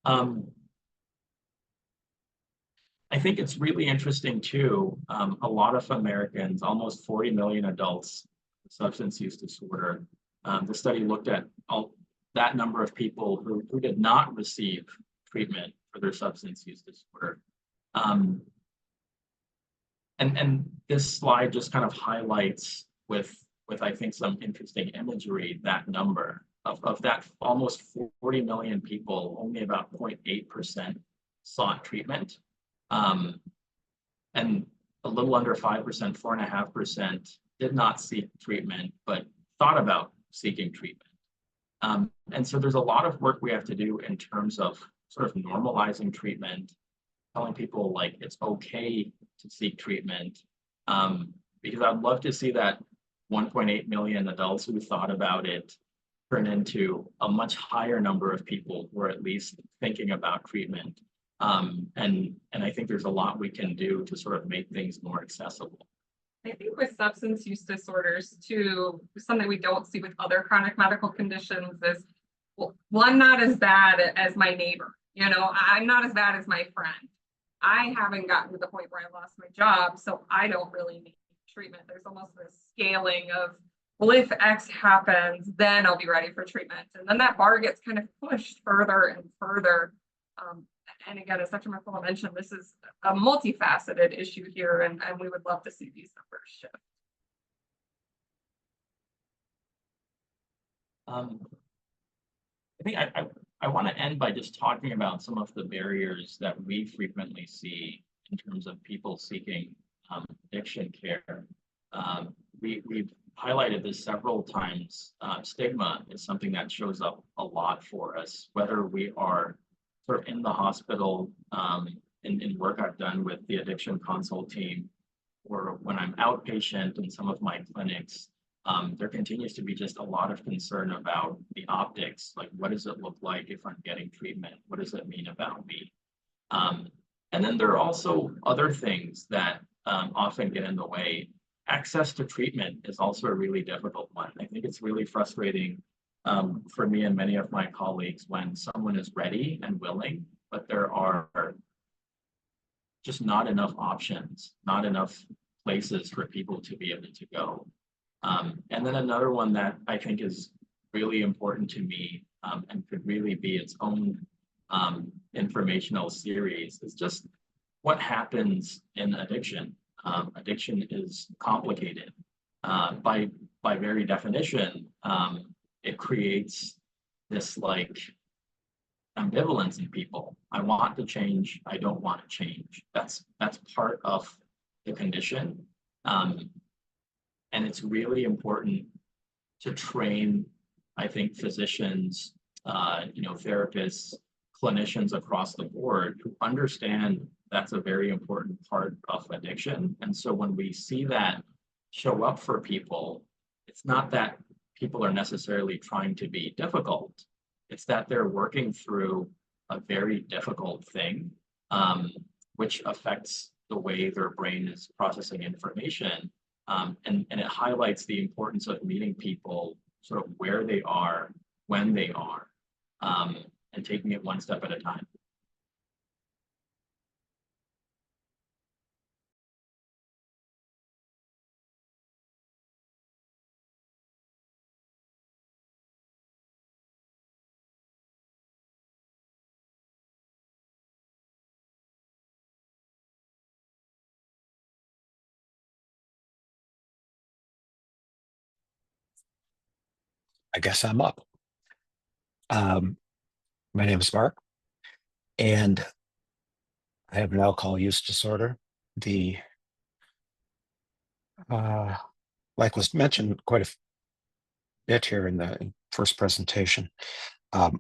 I think it's really interesting too. A lot of Americans, almost 40 million adults with substance use disorder. The study looked at that number of people who did not receive treatment for their substance use disorder. And this slide just kind of highlights with I think some interesting imagery that number of that almost 40 million people, only about 0.8% sought treatment. And a little under 5%, 4.5% did not seek treatment, but thought about seeking treatment. And so there's a lot of work we have to do in terms of sort of normalizing treatment, telling people like it's okay to seek treatment, because I'd love to see that 1.8 million adults who thought about it turn into a much higher number of people who are at least thinking about treatment. And I think there's a lot we can do to sort of make things more accessible. I think with substance use disorders too, something we don't see with other chronic medical conditions is, well, I'm not as bad as my neighbor. You know, I'm not as bad as my friend. I haven't gotten to the point where I lost my job, so I don't really need treatment. There's almost this scaling of, well, if X happens, then I'll be ready for treatment. And then that bar gets kind of pushed further and further. And again, as Dr. McCullough mentioned, this is a multifaceted issue here, and we would love to see these numbers shift. I think I want to end by just talking about some of the barriers that we frequently see in terms of people seeking addiction care. We've highlighted this several times. Stigma is something that shows up a lot for us, whether we are sort of in the hospital, in work I've done with the addiction consult team, or when I'm outpatient in some of my clinics. There continues to be just a lot of concern about the optics, like what does it look like if I'm getting treatment? What does it mean about me? And then there are also other things that often get in the way. Access to treatment is also a really difficult one. I think it's really frustrating for me and many of my colleagues when someone is ready and willing, but there are just not enough options, not enough places for people to be able to go. And then another one that I think is really important to me and could really be its own informational series is just what happens in addiction. Addiction is complicated. By very definition, it creates this like ambivalence in people. I want to change, I don't want to change. That's part of the condition. And it's really important to train, I think, physicians, therapists, clinicians across the board who understand that's a very important part of addiction. And so when we see that show up for people, it's not that people are necessarily trying to be difficult. It's that they're working through a very difficult thing, which affects the way their brain is processing information. And it highlights the importance of meeting people sort of where they are, when they are, and taking it one step at a time. I guess I'm up. My name is Mark, and I have an alcohol use disorder. Like was mentioned quite a bit here in the first presentation, my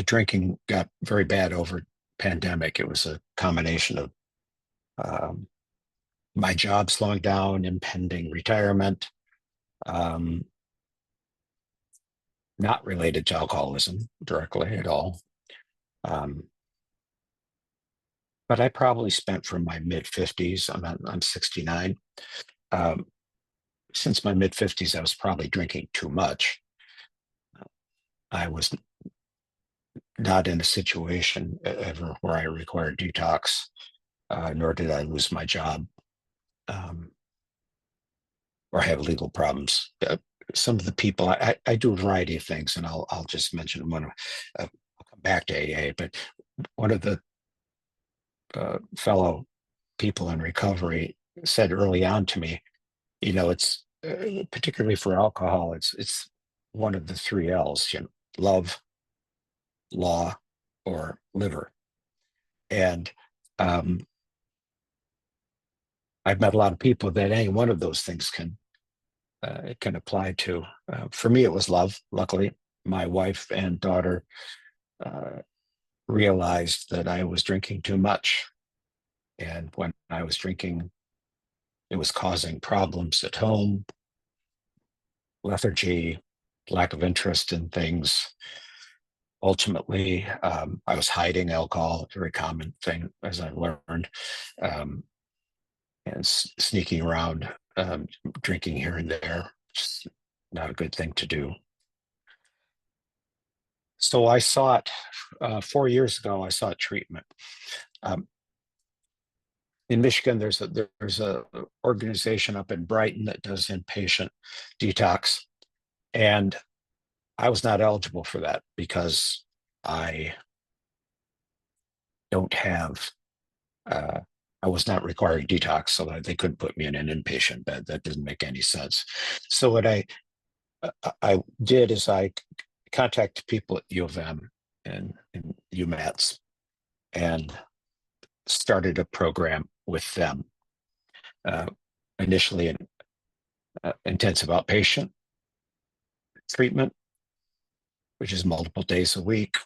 drinking got very bad over pandemic. It was a combination of my job slowing down, impending retirement, not related to alcoholism directly at all. But I probably spent from my mid-50s, I'm 69. Since my mid-50s, I was probably drinking too much. I was not in a situation ever where I required detox, nor did I lose my job, um, or have legal problems. Some of the people I do a variety of things, and I'll just mention one. I'll come back to AA, but one of the fellow people in recovery said early on to me, it's particularly for alcohol, it's one of the three L's, love, law, or liver. And I've met a lot of people that any one of those things can apply to. For me, it was love. Luckily, my wife and daughter realized that I was drinking too much. And when I was drinking, it was causing problems at home, lethargy, lack of interest in things. Ultimately, I was hiding alcohol, a very common thing as I learned, and sneaking around, drinking here and there, just not a good thing to do. So I sought, 4 years ago, I sought treatment. In Michigan, there's a organization up in Brighton that does inpatient detox, and I was not eligible for that because I don't have. I was not requiring detox, so that they couldn't put me in an inpatient bed. That didn't make any sense. So what I did is I contacted people at U of M and UMass and started a program with them. Initially, an intensive outpatient treatment, which is multiple days a week.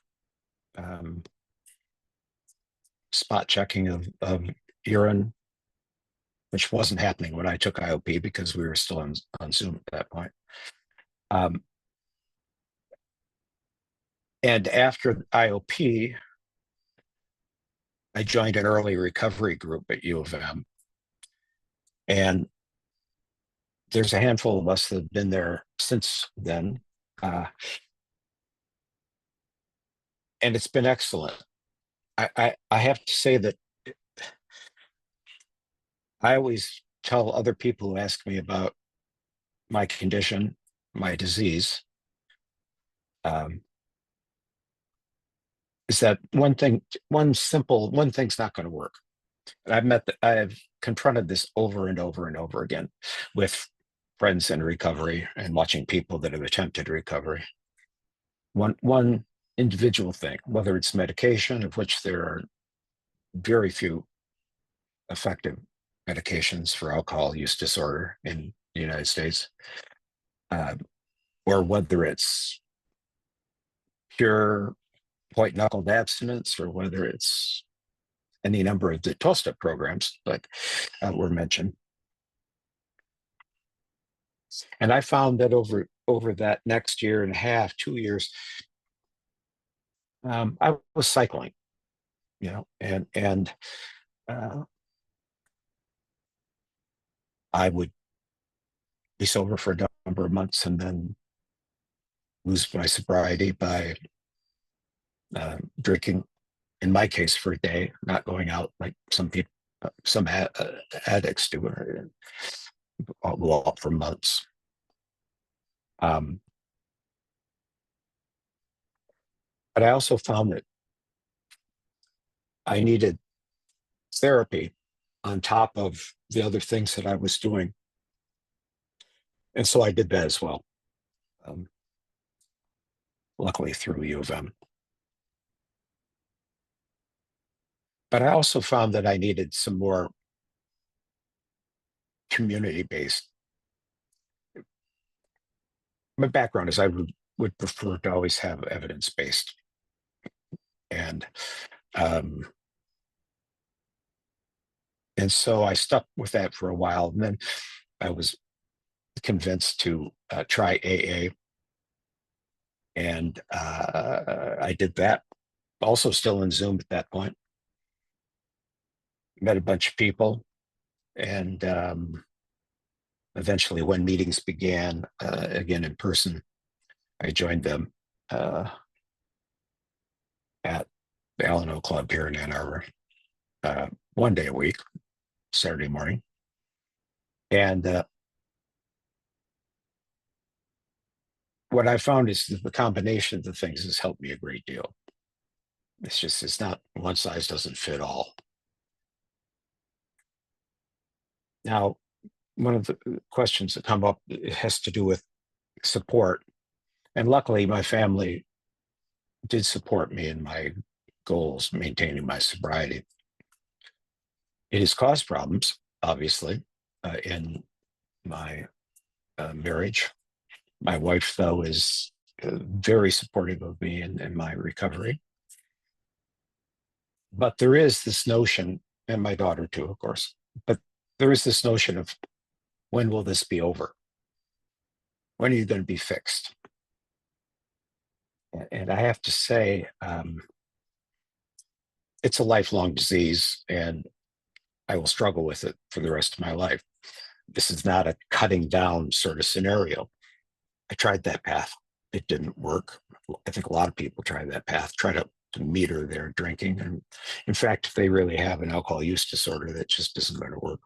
Spot checking of urine, which wasn't happening when I took IOP because we were still on Zoom at that point. And after IOP, I joined an early recovery group at U of M. And there's a handful of us that have been there since then. And it's been excellent. I have to say that I always tell other people who ask me about my condition, my disease, is that one thing's not going to work. And I've confronted this over and over and over again with friends in recovery and watching people that have attempted recovery. One individual thing, whether it's medication, of which there are very few effective medications for alcohol use disorder in the United States, or whether it's pure white knuckled abstinence, or whether it's any number of the 12-step programs like were mentioned. And I found that over that next year and a half, 2 years, I was cycling, and I would be sober for a number of months and then lose my sobriety by drinking, in my case, for a day, not going out like some people, some addicts do. I'll go out for months. But I also found that I needed therapy on top of the other things that I was doing. And so I did that as well. Luckily through U of M. But I also found that I needed some more community-based. My background is I would prefer to always have evidence-based. And so I stuck with that for a while. And then I was convinced to try AA. And I did that, also still in Zoom at that point. Met a bunch of people, and eventually when meetings began again in person, I joined them. at the Alano Club here in Ann Arbor, 1 day a week, Saturday morning. And what I found is that the combination of the things has helped me a great deal. It's not one size doesn't fit all. Now, one of the questions that come up, it has to do with support. And luckily, my family did support me in my goals, maintaining my sobriety. It has caused problems, obviously, in my marriage. My wife, though, is very supportive of me in my recovery. But there is this notion, and my daughter too, of course, but there is this notion of, when will this be over? When are you going to be fixed? And I have to say, it's a lifelong disease, and I will struggle with it for the rest of my life. This is not a cutting down sort of scenario. I tried that path. It didn't work. I think a lot of people try that path, try to meter their drinking. And in fact, if they really have an alcohol use disorder, that just isn't going to work.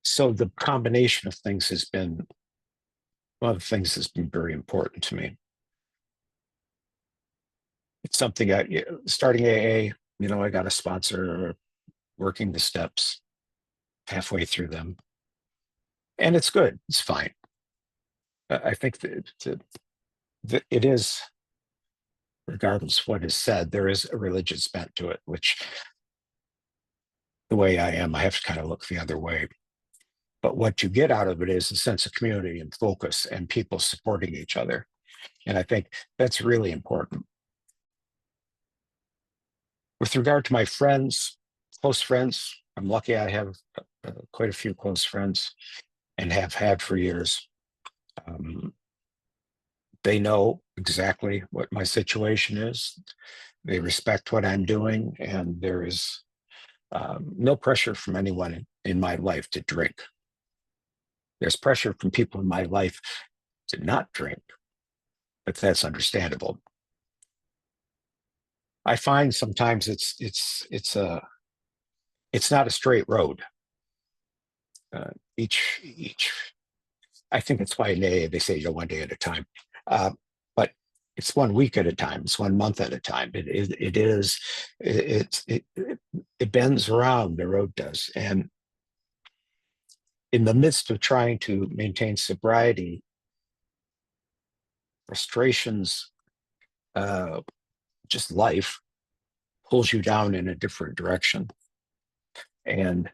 So the combination of things has been one of the things that's been very important to me. It's something starting AA, I got a sponsor, working the steps, halfway through them. And it's good. It's fine. I think that it is, regardless of what is said, there is a religious bent to it, which, the way I am, I have to kind of look the other way. But what you get out of it is a sense of community and focus and people supporting each other. And I think that's really important. With regard to my friends, close friends, I'm lucky I have quite a few close friends and have had for years. They know exactly what my situation is. They respect what I'm doing, and there is no pressure from anyone in my life to drink. There's pressure from people in my life to not drink, but that's understandable. I find sometimes it's not a straight road. I think it's why in AA they say 1 day at a time, but it's 1 week at a time. It's 1 month at a time. It bends around, the road does. And in the midst of trying to maintain sobriety, frustrations, just life pulls you down in a different direction. And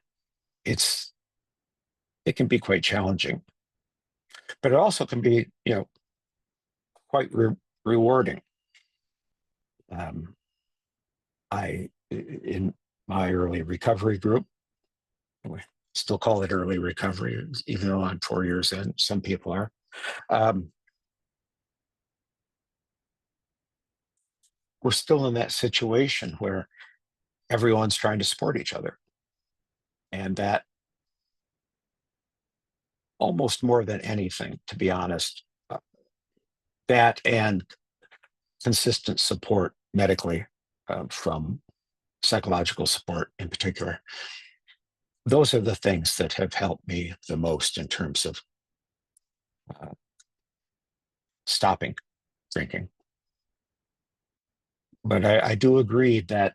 it can be quite challenging, but it also can be, quite rewarding. In my early recovery group, we still call it early recovery, even though I'm 4 years in, some people are. We're still in that situation where everyone's trying to support each other. And that, almost more than anything, to be honest, that and consistent support medically, from psychological support in particular, those are the things that have helped me the most in terms of stopping drinking. But I do agree that,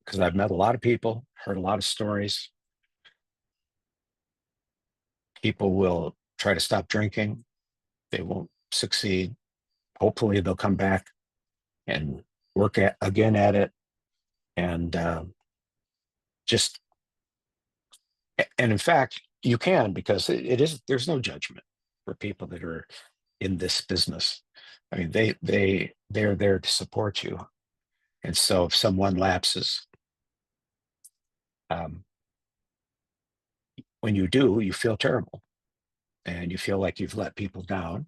because I've met a lot of people, heard a lot of stories, people will try to stop drinking. They won't succeed. Hopefully they'll come back and work again at it. And and in fact, you can, because there's no judgment for people that are in this business. I mean, they're there to support you. And so if someone lapses, when you do, you feel terrible, and you feel like you've let people down,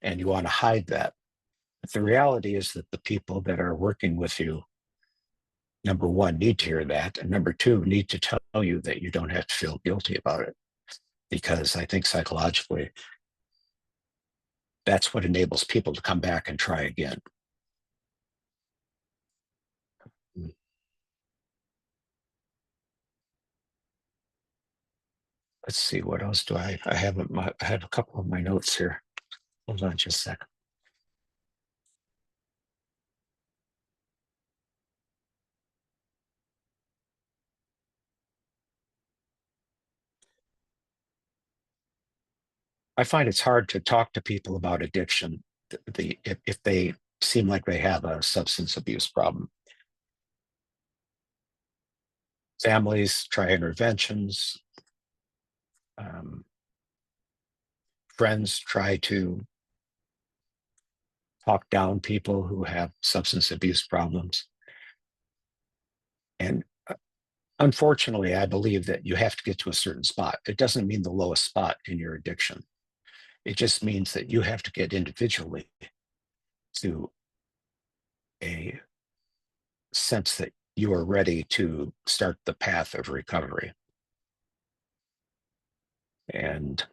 and you want to hide that. But the reality is that the people that are working with you, number one, need to hear that, and number two, need to tell you that you don't have to feel guilty about it. because I think psychologically that's what enables people to come back and try again. Let's see, what else do I have? I have a couple of my notes here. Hold on just a second. I find it's hard to talk to people about addiction if they seem like they have a substance abuse problem. Families try interventions. Friends try to talk down people who have substance abuse problems. And unfortunately, I believe that you have to get to a certain spot. It doesn't mean the lowest spot in your addiction. It just means that you have to get individually to a sense that you are ready to start the path of recovery. And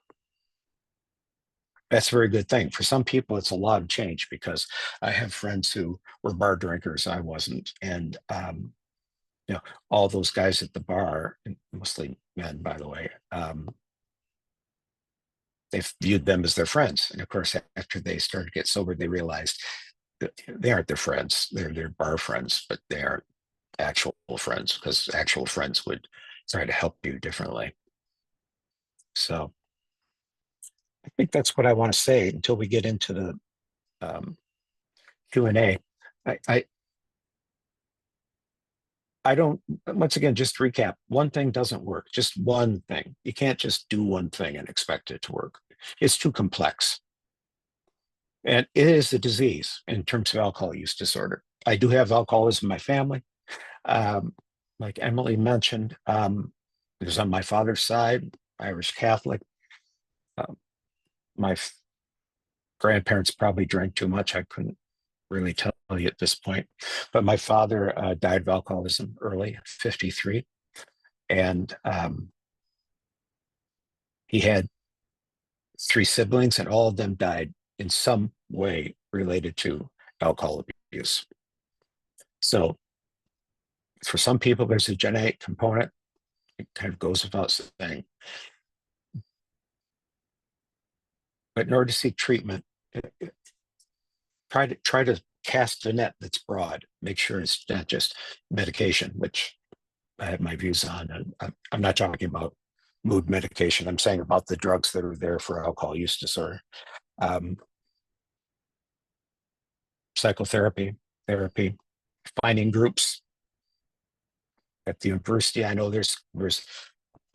that's a very good thing. For some people, it's a lot of change because I have friends who were bar drinkers. I wasn't. And, you know, all those guys at the bar, mostly men, by the way, they viewed them as their friends. And of course, after they started to get sober, they realized that they aren't their friends. They're their bar friends, but they aren't actual friends, because actual friends would try to help you differently. So I think that's what I want to say until we get into the Q&A. I don't, once again, just to recap, one thing doesn't work, just one thing. You can't just do one thing and expect it to work. It's too complex. And it is a disease in terms of alcohol use disorder. I do have alcoholism in my family. Like Emily mentioned, it was on my father's side, Irish Catholic. My grandparents probably drank too much. I couldn't really tell you at this point, but my father died of alcoholism early, 53. And he had 3 siblings, and all of them died in some way related to alcohol abuse. So for some people, there's a genetic component. It kind of goes without saying. But in order to seek treatment, try to cast a net that's broad. Make sure it's not just medication, which I have my views on. And I'm not talking about mood medication. I'm saying about the drugs that are there for alcohol use disorder. Psychotherapy, therapy, finding groups. At the university, I know there's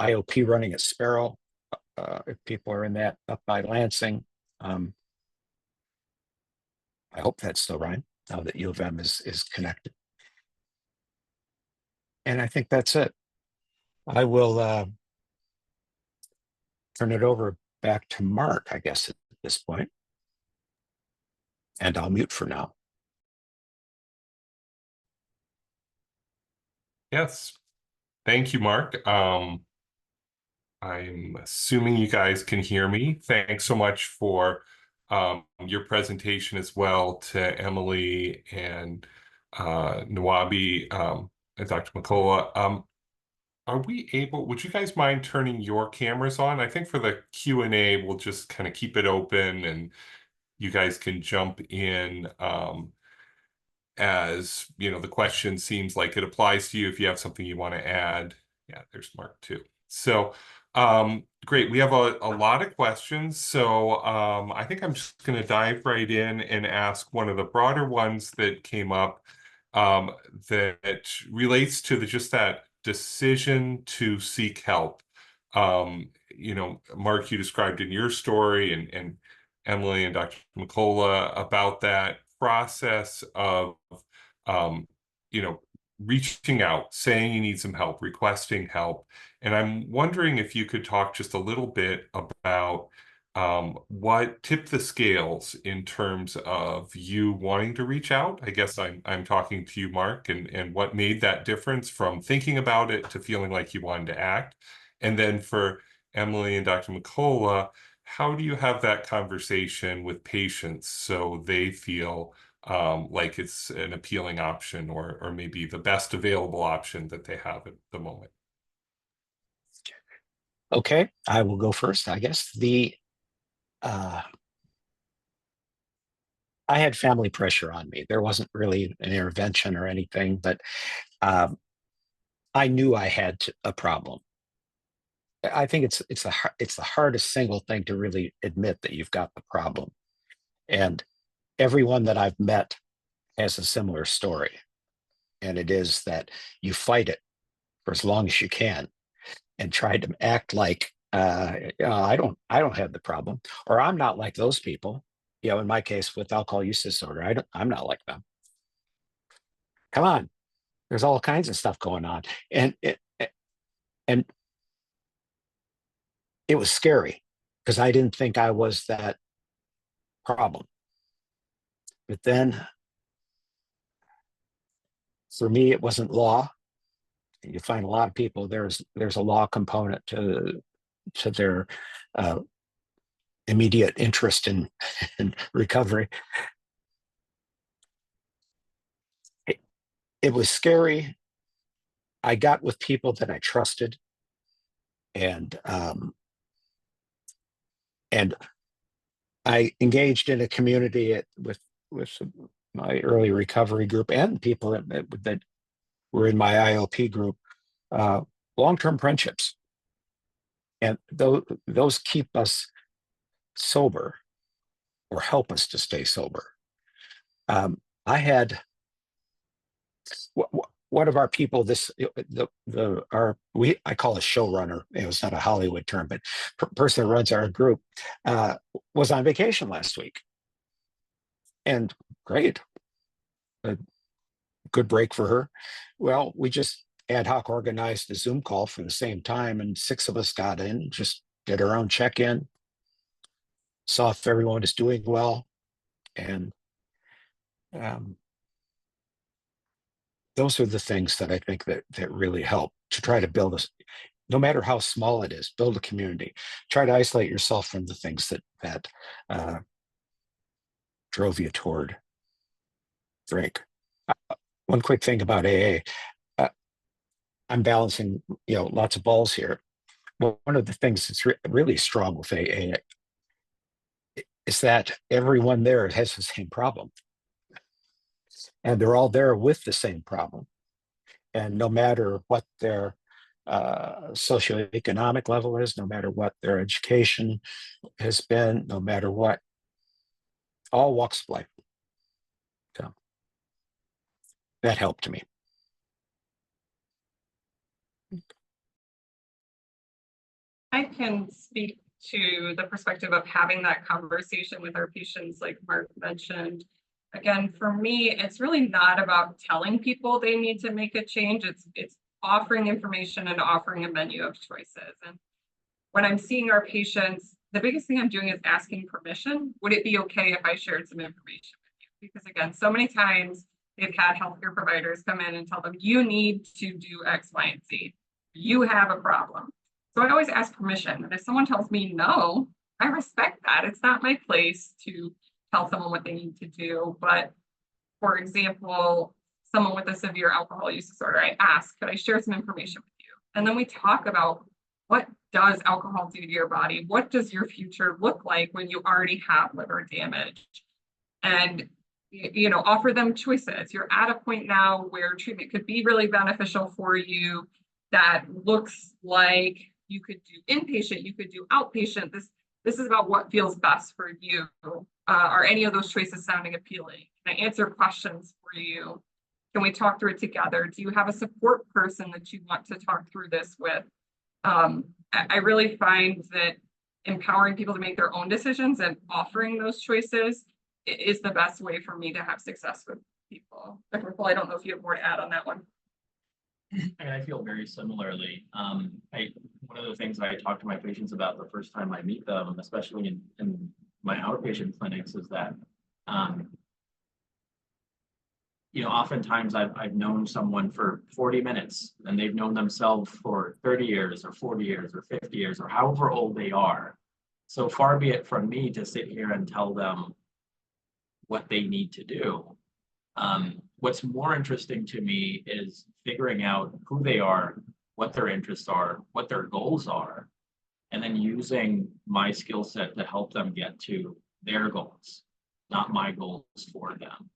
IOP running at Sparrow. If people are in that, up by Lansing. I hope that's still right now that U of M is connected. And I think that's it. I will turn it over back to Mark, I guess, at this point. And I'll mute for now. Yes. Thank you, Mark. I'm assuming you guys can hear me. Thanks so much for your presentation as well to Emily and Nawabi and Dr. McCullough. Would you guys mind turning your cameras on? I think for the Q&A, we'll just kind of keep it open and you guys can jump in as, you know, the question seems like it applies to you if you have something you want to add. Yeah, there's Mark too. So great. We have a lot of questions. So I think I'm just going to dive right in and ask one of the broader ones that came up that relates to just that decision to seek help. You know, Mark, you described in your story, and Emily and Dr. McCullough about that process of, you know, reaching out, saying you need some help, requesting help. And I'm wondering if you could talk just a little bit about what tipped the scales in terms of you wanting to reach out. I guess I'm talking to you, Mark, and what made that difference from thinking about it to feeling like you wanted to act. And then for Emily and Dr. McCullough, how do you have that conversation with patients so they feel like it's an appealing option or maybe the best available option that they have at the moment? Okay, I will go first, I guess. I had family pressure on me. There wasn't really an intervention or anything, but I knew I had a problem. I think it's the hardest single thing to really admit that you've got the problem. And everyone that I've met has a similar story. And it is that you fight it for as long as you can and try to act like I don't have the problem, or I'm not like those people. You know, in my case with alcohol use disorder, I'm not like them. Come on, there's all kinds of stuff going on, and and it was scary because I didn't think I was that problem. But then for me, it wasn't law. You find a lot of people, there's a law component to their uh, immediate interest in recovery. It was scary. I got with people that I trusted, and I engaged in a community with my early recovery group and people that were in my IOP group, long-term friendships, and those keep us sober or help us to stay sober. I had one of our people, I call a showrunner. It's not a Hollywood term, but person that runs our group was on vacation last week, and great, a good break for her. Well, we just ad hoc organized a Zoom call for the same time, and 6 of us got in, just did our own check-in, saw if everyone is doing well, and those are the things that I think that really help to try to build us, no matter how small it is, build a community. Try to isolate yourself from the things that drove you toward drink. One quick thing about AA, I'm balancing lots of balls here. Well, one of the things that's really strong with AA is that everyone there has the same problem, and they're all there with the same problem. And no matter what their socioeconomic level is, no matter what their education has been, no matter what, all walks of life. So that helped me. I can speak to the perspective of having that conversation with our patients, like Mark mentioned. Again, for me, it's really not about telling people they need to make a change. It's offering information and offering a menu of choices. And when I'm seeing our patients, the biggest thing I'm doing is asking permission. Would it be okay if I shared some information with you? Because again, so many times they've had healthcare providers come in and tell them, you need to do X, Y, and Z. You have a problem. So I always ask permission. And if someone tells me no, I respect that. It's not my place to tell someone what they need to do. But for example, someone with a severe alcohol use disorder, I ask, could I share some information with you? And then we talk about, what does alcohol do to your body? What does your future look like when you already have liver damage? And offer them choices. You're at a point now where treatment could be really beneficial for you. That looks like you could do inpatient, you could do outpatient. This is about what feels best for you. Are any of those choices sounding appealing? Can I answer questions for you? Can we talk through it together? Do you have a support person that you want to talk through this with? I really find that empowering people to make their own decisions and offering those choices is the best way for me to have success with people. Dr. McCullough, I don't know if you have more to add on that one. And I feel very similarly. One of the things I talk to my patients about the first time I meet them, especially in my outpatient clinics, is that oftentimes I've known someone for 40 minutes and they've known themselves for 30 years or 40 years or 50 years or however old they are. So far be it from me to sit here and tell them what they need to do. What's more interesting to me is figuring out who they are, what their interests are, what their goals are, and then using my skill set to help them get to their goals, not my goals for them.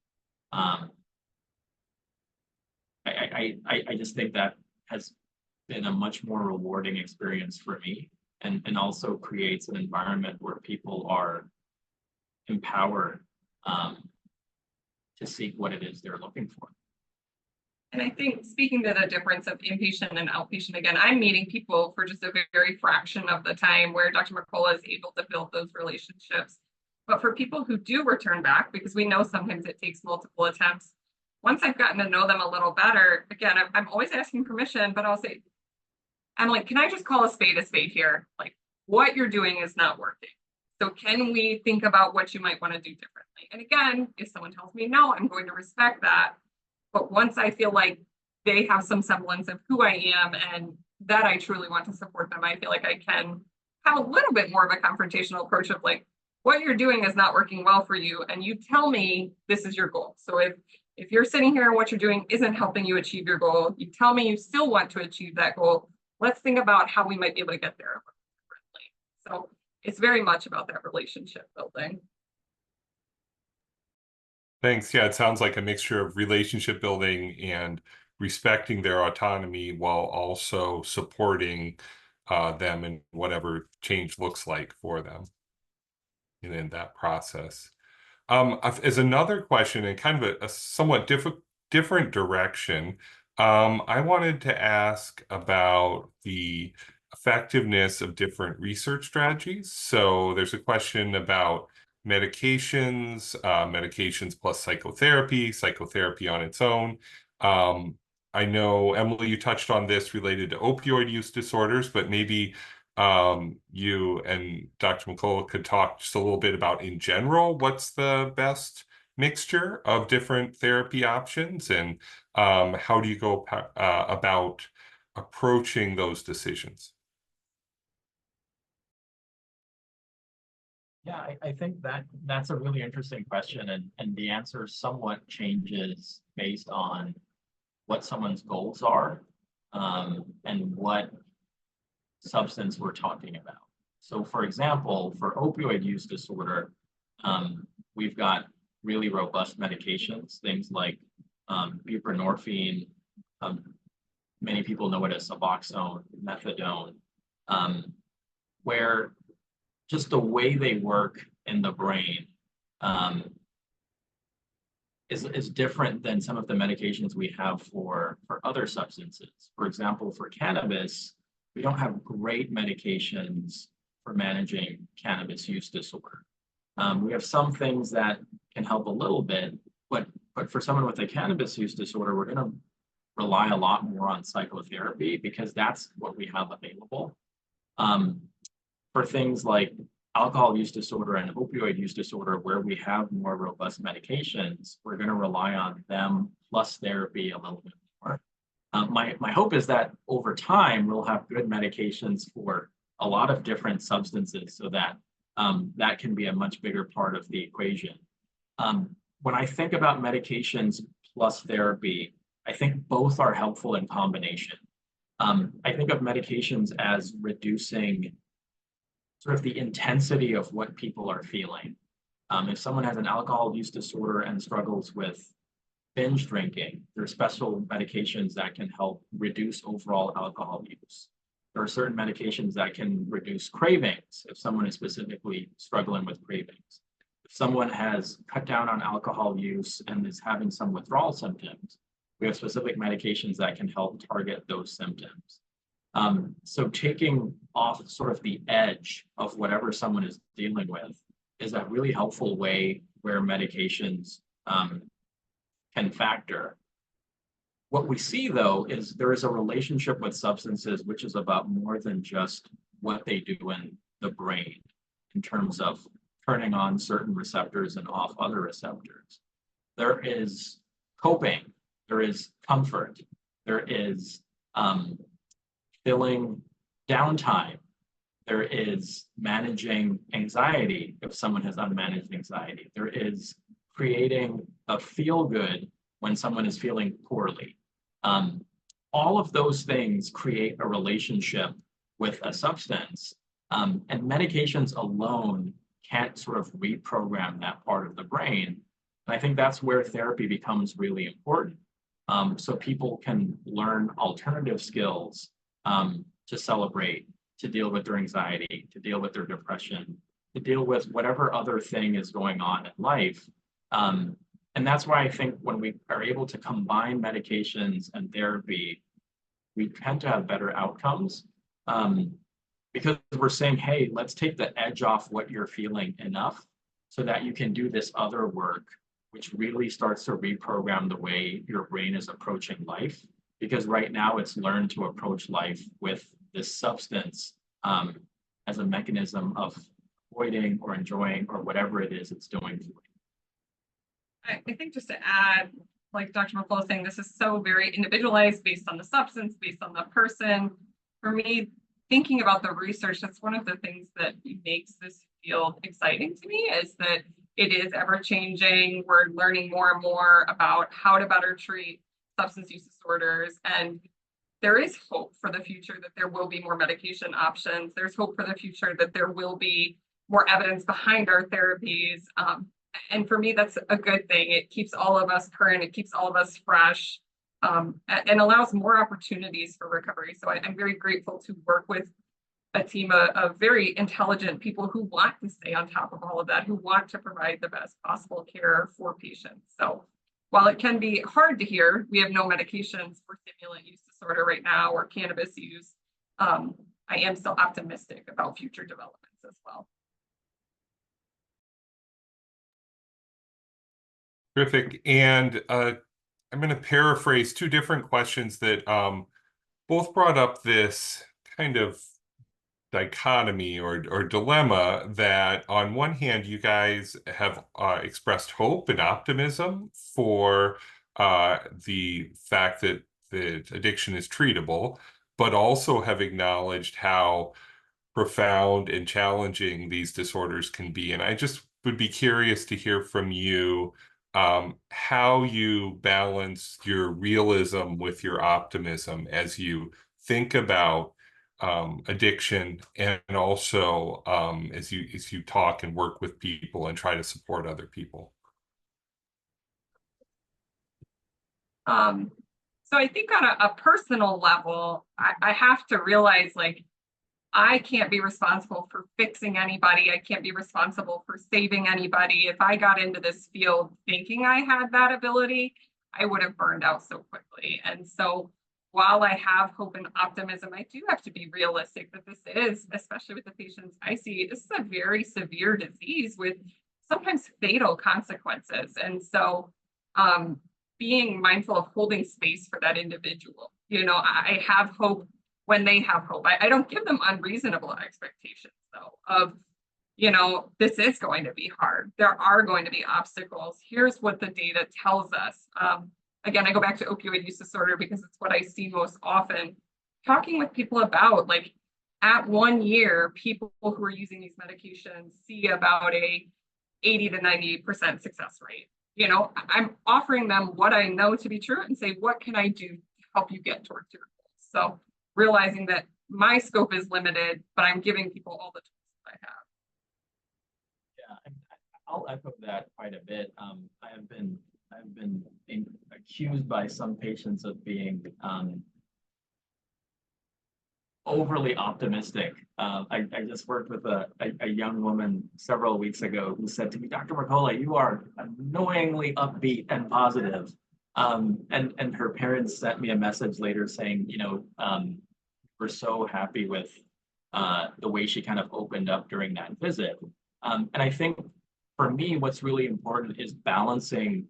I just think that has been a much more rewarding experience for me, and also creates an environment where people are empowered to seek what it is they're looking for. And I think speaking to the difference of inpatient and outpatient, again, I'm meeting people for just a very fraction of the time where Dr. Mercola is able to build those relationships. But for people who do return back, because we know sometimes it takes multiple attempts, once I've gotten to know them a little better, again, I'm always asking permission, but I'll say, Emily, can I just call a spade here? Like, what you're doing is not working. So can we think about what you might want to do differently? And again, if someone tells me no, I'm going to respect that. But once I feel like they have some semblance of who I am and that I truly want to support them, I feel like I can have a little bit more of a confrontational approach of like, what you're doing is not working well for you. And you tell me this is your goal. So if you're sitting here and what you're doing isn't helping you achieve your goal, you tell me you still want to achieve that goal. Let's think about how we might be able to get there differently. So it's very much about that relationship building. Thanks. Yeah, it sounds like a mixture of relationship building and respecting their autonomy while also supporting them in whatever change looks like for them in that process. As another question and kind of a somewhat different direction, I wanted to ask about the effectiveness of different research strategies. So there's a question about medications, medications plus psychotherapy on its own. I know, Emily, you touched on this related to opioid use disorders, but maybe you and Dr. Mercola could talk just a little bit about, in general, what's the best mixture of different therapy options, and how do you go about approaching those decisions? Yeah, I think that's a really interesting question, and the answer somewhat changes based on what someone's goals are, and what substance we're talking about. So for example, for opioid use disorder, we've got really robust medications, things like buprenorphine, many people know it as Suboxone, methadone, where just the way they work in the brain is different than some of the medications we have for other substances. For example, for cannabis, we don't have great medications for managing cannabis use disorder. We have some things that can help a little bit, but for someone with a cannabis use disorder, we're going to rely a lot more on psychotherapy because that's what we have available. For things like alcohol use disorder and opioid use disorder, where we have more robust medications, we're going to rely on them plus therapy a little bit more. My hope is that over time, we'll have good medications for a lot of different substances so that that can be a much bigger part of the equation. When I think about medications plus therapy, I think both are helpful in combination. I think of medications as reducing sort of the intensity of what people are feeling. If someone has an alcohol use disorder and struggles with binge drinking, there are special medications that can help reduce overall alcohol use. There are certain medications that can reduce cravings if someone is specifically struggling with cravings. If someone has cut down on alcohol use and is having some withdrawal symptoms, we have specific medications that can help target those symptoms. So taking off sort of the edge of whatever someone is dealing with is a really helpful way where medications can factor. What we see, though, is there is a relationship with substances which is about more than just what they do in the brain in terms of turning on certain receptors and off other receptors. There is coping, there is comfort, there is filling downtime, there is managing anxiety if someone has unmanaged anxiety, there is creating a feel good when someone is feeling poorly. All of those things create a relationship with a substance, and medications alone can't sort of reprogram that part of the brain. And I think that's where therapy becomes really important. So people can learn alternative skills to celebrate, to deal with their anxiety, to deal with their depression, to deal with whatever other thing is going on in life. And that's why I think when we are able to combine medications and therapy, we tend to have better outcomes, because we're saying, hey, let's take the edge off what you're feeling enough so that you can do this other work, which really starts to reprogram the way your brain is approaching life. Because right now it's learned to approach life with this substance as a mechanism of avoiding or enjoying or whatever it is it's doing for you. I think just to add, like Dr. McCullough saying, this is so very individualized based on the substance, based on the person. For me, thinking about the research, that's one of the things that makes this field exciting to me, is that it is ever changing. We're learning more and more about how to better treat substance use disorders. And there is hope for the future that there will be more medication options. There's hope for the future that there will be more evidence behind our therapies. And for me, that's a good thing. It keeps all of us current, it keeps all of us fresh, and allows more opportunities for recovery. So I'm very grateful to work with a team of very intelligent people who want to stay on top of all of that, who want to provide the best possible care for patients. So while it can be hard to hear, we have no medications for stimulant use disorder right now or cannabis use, I am still optimistic about future developments as well. Terrific. And I'm going to paraphrase two different questions that both brought up this kind of dichotomy or dilemma that on one hand, you guys have expressed hope and optimism for the fact that addiction is treatable, but also have acknowledged how profound and challenging these disorders can be. And I just would be curious to hear from you how you balance your realism with your optimism as you think about addiction, and also as you talk and work with people and try to support other people. So I think on a personal level, I have to realize, like, I can't be responsible for fixing anybody. I can't be responsible for saving anybody. If I got into this field thinking I had that ability, I would have burned out so quickly. And so while I have hope and optimism, I do have to be realistic that this is, especially with the patients I see, this is a very severe disease with sometimes fatal consequences. And so being mindful of holding space for that individual, I have hope when they have hope. I don't give them unreasonable expectations, though, of, this is going to be hard. There are going to be obstacles. Here's what the data tells us. Again, I go back to opioid use disorder because it's what I see most often. Talking with people about, like, at 1 year, people who are using these medications see about a 80 to 98% success rate. I'm offering them what I know to be true and say, what can I do to help you get towards your goals? So realizing that my scope is limited, but I'm giving people all the tools that I have. Yeah, I'll echo that quite a bit. I've been accused by some patients of being overly optimistic. I just worked with a young woman several weeks ago who said to me, Dr. McCullough, you are annoyingly upbeat and positive. And her parents sent me a message later saying, we're so happy with the way she kind of opened up during that visit. And I think for me, what's really important is balancing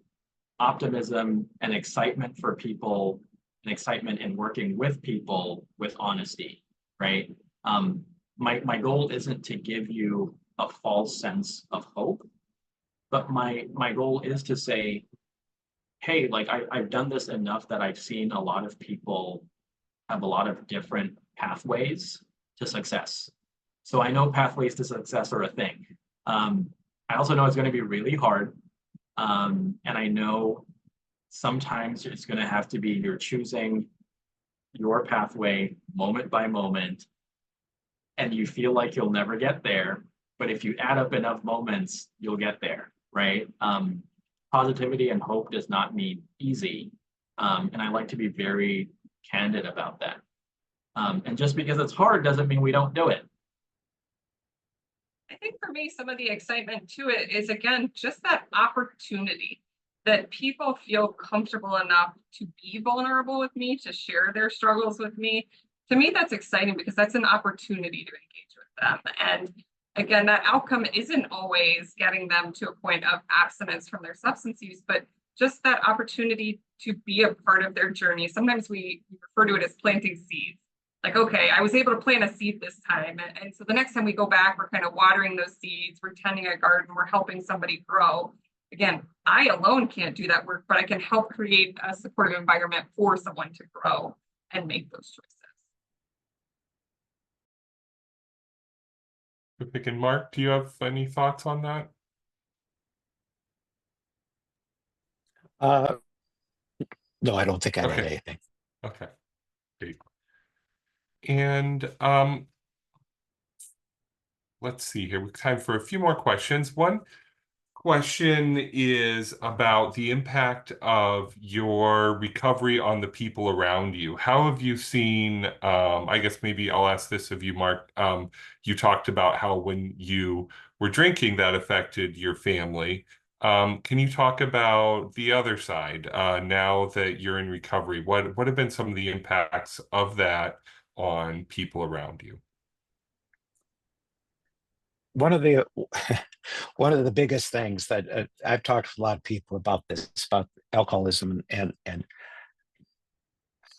optimism and excitement for people and excitement in working with people with honesty, right? My goal isn't to give you a false sense of hope, but my goal is to say, hey, like I've done this enough that I've seen a lot of people have a lot of different pathways to success. So I know pathways to success are a thing. I also know it's going to be really hard. And I know sometimes it's going to have to be you're choosing your pathway moment by moment, and you feel like you'll never get there. But if you add up enough moments, you'll get there, right? Positivity and hope does not mean easy. And I like to be very candid about that. And just because it's hard doesn't mean we don't do it. I think for me, some of the excitement to it is again, just that opportunity that people feel comfortable enough to be vulnerable with me, to share their struggles with me. To me, that's exciting because that's an opportunity to engage with them. And again, that outcome isn't always getting them to a point of abstinence from their substance use, but just that opportunity to be a part of their journey. Sometimes we refer to it as planting seeds. Like, okay, I was able to plant a seed this time. And so the next time we go back, we're kind of watering those seeds, we're tending a garden, we're helping somebody grow. Again, I alone can't do that work, but I can help create a supportive environment for someone to grow and make those choices. Terrific. And Mark, do you have any thoughts on that? No, I don't think I have Okay. anything. Okay, great. And let's see here. We have time for a few more questions. One question is about the impact of your recovery on the people around you. How have you seen, I guess maybe I'll ask this of you, Mark. You talked about how when you were drinking that affected your family. Can you talk about the other side now that you're in recovery? What have been some of the impacts of that on people around you? One of the one of the biggest things that I've talked to a lot of people about this, about alcoholism and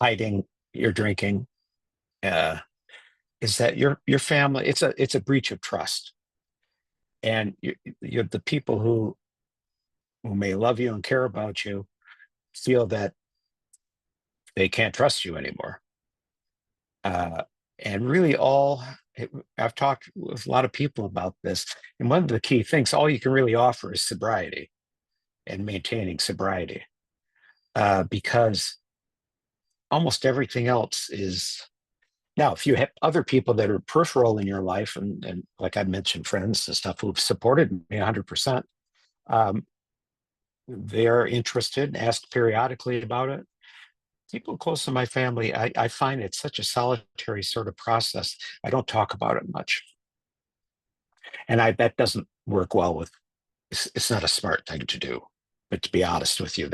hiding your drinking, is that your family, it's a breach of trust, and you're the people who may love you and care about you feel that they can't trust you anymore. And really I've talked with a lot of people about this, and one of the key things, all you can really offer is sobriety and maintaining sobriety, because almost everything else is. Now, if you have other people that are peripheral in your life, and like I mentioned, friends and stuff who've supported me 100%, they're interested and ask periodically about it. People close to my family, I find it's such a solitary sort of process. I don't talk about it much. And that doesn't work well with, it's not a smart thing to do. But to be honest with you,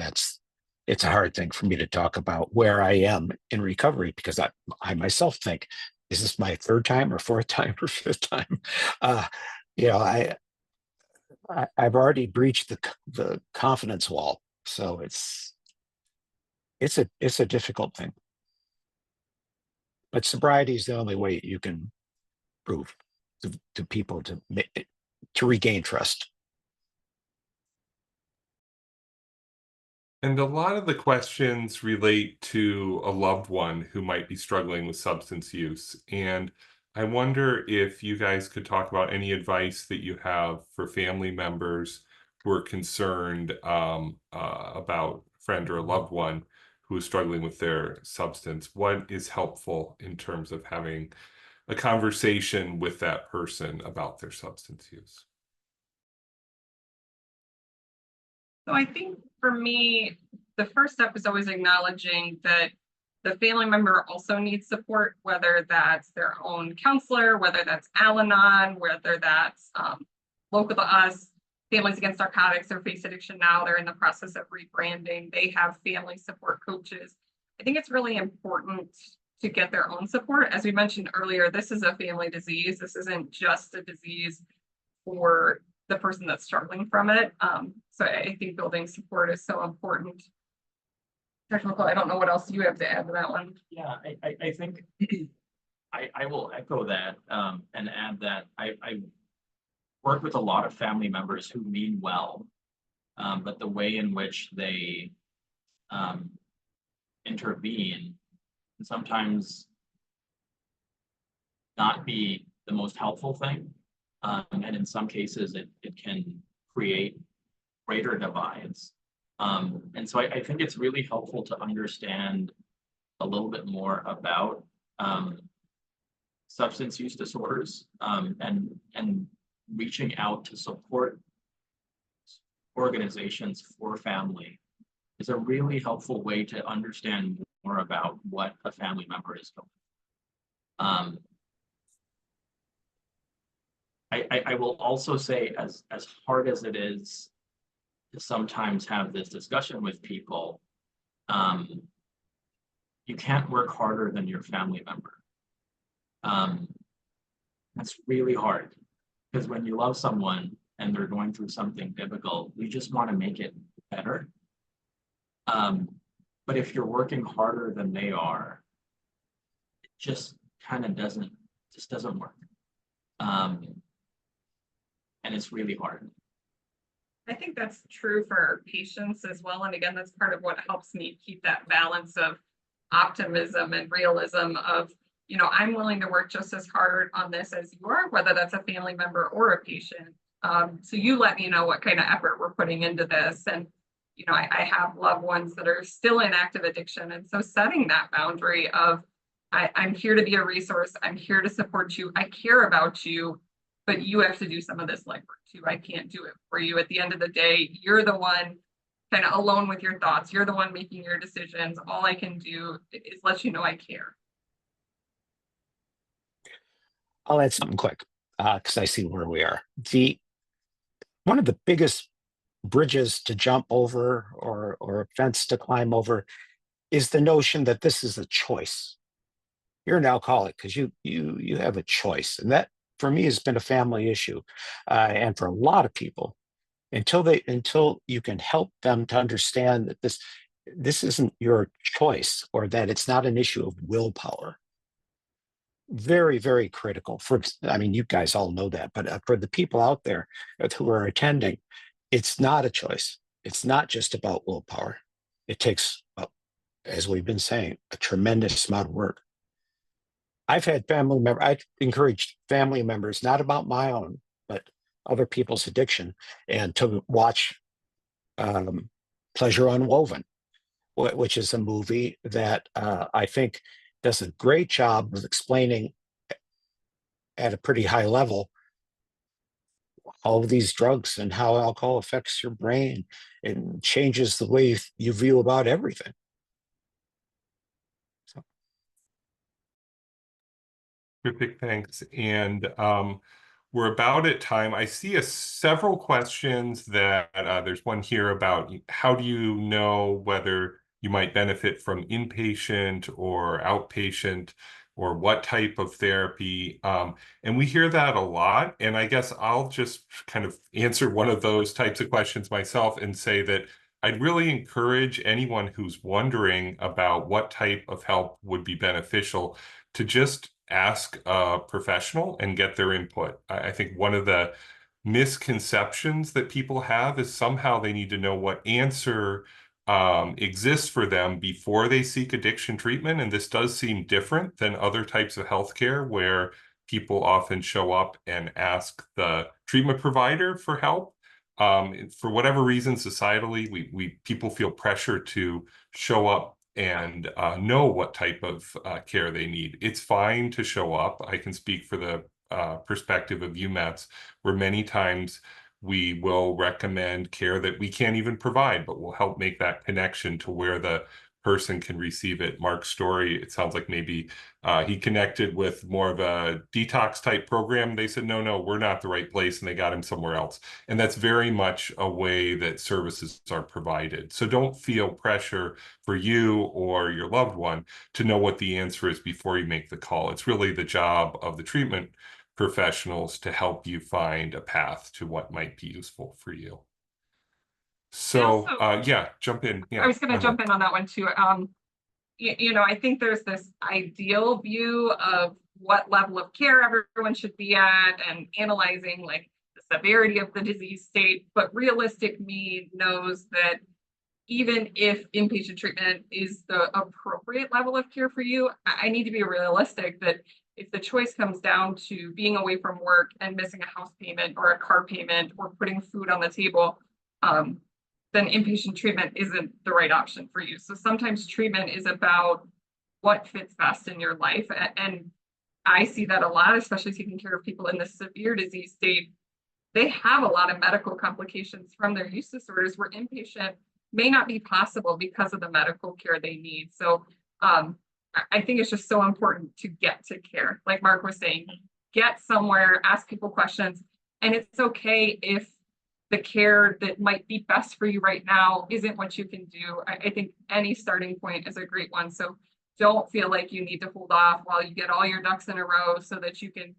it's a hard thing for me to talk about where I am in recovery, because I myself think, is this my third time or fourth time or fifth time? You know, I've already breached the confidence wall. So it's a difficult thing. But sobriety is the only way you can prove to people to regain trust. And a lot of the questions relate to a loved one who might be struggling with substance use. And I wonder if you guys could talk about any advice that you have for family members who are concerned about a friend or a loved one who is struggling with their substance. What is helpful in terms of having a conversation with that person about their substance use? So I think for me, the first step is always acknowledging that the family member also needs support, whether that's their own counselor, whether that's Al-Anon, whether that's local to us, Families Against Narcotics or Face Addiction Now. They're in the process of rebranding. They have family support coaches. I think it's really important to get their own support. As we mentioned earlier, this is a family disease. This isn't just a disease for the person that's struggling from it. So I think building support is so important. Dr. McCullough, I don't know what else you have to add to that one. Yeah, I think I will echo that and add that I work with a lot of family members who mean well, but the way in which they intervene, and sometimes not be the most helpful thing. And in some cases, it can create greater divides. And so I think it's really helpful to understand a little bit more about substance use disorders, and reaching out to support organizations for family is a really helpful way to understand more about what a family member is going through. I will also say, as hard as it is to sometimes have this discussion with people, you can't work harder than your family member. That's really hard, because when you love someone and they're going through something difficult, you just want to make it better. But if you're working harder than they are, it just kind of doesn't work. And it's really hard. I think that's true for our patients as well. And again, that's part of what helps me keep that balance of optimism and realism of, you know, I'm willing to work just as hard on this as you are, whether that's a family member or a patient. So you let me know what kind of effort we're putting into this. And, you know, I have loved ones that are still in active addiction. And so setting that boundary of, I'm here to be a resource. I'm here to support you. I care about you, but you have to do some of this legwork too. I can't do it for you. At the end of the day, you're the one kind of alone with your thoughts. You're the one making your decisions. All I can do is let you know I care. I'll add something quick because I see where we are. One of the biggest bridges to jump over or a fence to climb over is the notion that this is a choice. You're an alcoholic because you have a choice, and that for me has been a family issue, and for a lot of people, until you can help them to understand that this isn't your choice, or that it's not an issue of willpower. Very, very critical I mean, you guys all know that, but for the people out there who are attending, it's not a choice. It's not just about willpower. It takes, as we've been saying, a tremendous amount of work. I've encouraged family members, not about my own, but other people's addiction, and to watch Pleasure Unwoven, which is a movie that I think does a great job of explaining at a pretty high level all of these drugs and how alcohol affects your brain and changes the way you view about everything. So. Terrific, thanks. And we're about at time. I see several questions that there's one here about how do you know whether you might benefit from inpatient or outpatient, or what type of therapy. And we hear that a lot. And I guess I'll just kind of answer one of those types of questions myself and say that I'd really encourage anyone who's wondering about what type of help would be beneficial to just ask a professional and get their input. I think one of the misconceptions that people have is somehow they need to know what answer exists for them before they seek addiction treatment. And this does seem different than other types of healthcare where people often show up and ask the treatment provider for help. For whatever reason, societally, people feel pressure to show up and know what type of care they need. It's fine to show up. I can speak for the perspective of UMATS, where many times we will recommend care that we can't even provide, but will help make that connection to where the person can receive it. Mark's story, it sounds like maybe he connected with more of a detox type program. They said, no, we're not the right place, and they got him somewhere else. And that's very much a way that services are provided. So don't feel pressure for you or your loved one to know what the answer is before you make the call. It's really the job of the treatment professionals to help you find a path to what might be useful for you. So, yeah, jump in. Yeah, I was going to jump in on that one too. You know, I think there's this ideal view of what level of care everyone should be at and analyzing like the severity of the disease state, but realistic me knows that even if inpatient treatment is the appropriate level of care for you, I need to be realistic that if the choice comes down to being away from work and missing a house payment or a car payment or putting food on the table, then inpatient treatment isn't the right option for you. So sometimes treatment is about what fits best in your life. And I see that a lot, especially taking care of people in the severe disease state. They have a lot of medical complications from their use disorders where inpatient may not be possible because of the medical care they need. So I think it's just so important to get to care. Like Mark was saying, get somewhere, ask people questions, and it's okay if the care that might be best for you right now isn't what you can do. I think any starting point is a great one. So don't feel like you need to hold off while you get all your ducks in a row so that you can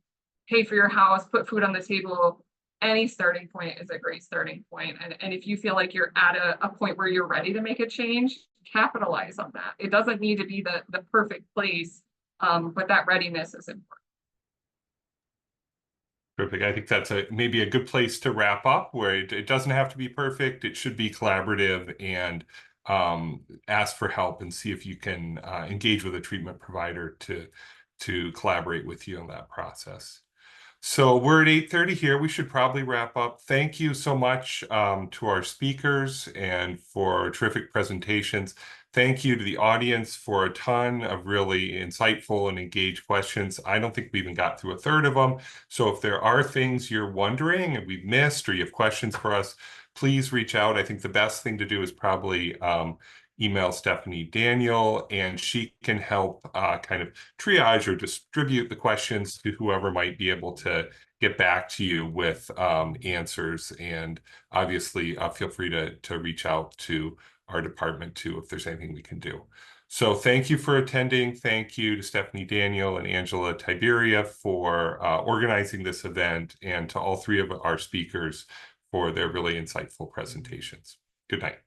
pay for your house, put food on the table. Any starting point is a great starting point. And if you feel like you're at a point where you're ready to make a change, capitalize on that. It doesn't need to be the perfect place, but that readiness is important. Perfect. I think that's maybe a good place to wrap up, where it doesn't have to be perfect. It should be collaborative, and ask for help and see if you can engage with a treatment provider to collaborate with you in that process. So we're at 8:30 here. We should probably wrap up. Thank you so much to our speakers and for terrific presentations. Thank you to the audience for a ton of really insightful and engaged questions. I don't think we even got through a third of them. So if there are things you're wondering and we've missed, or you have questions for us, please reach out. I think the best thing to do is probably email Stephanie Daniel, and she can help kind of triage or distribute the questions to whoever might be able to get back to you with answers. And obviously, feel free to reach out to our department too if there's anything we can do. So thank you for attending. Thank you to Stephanie Daniel and Angela Tiberia for organizing this event, and to all three of our speakers for their really insightful presentations. Good night.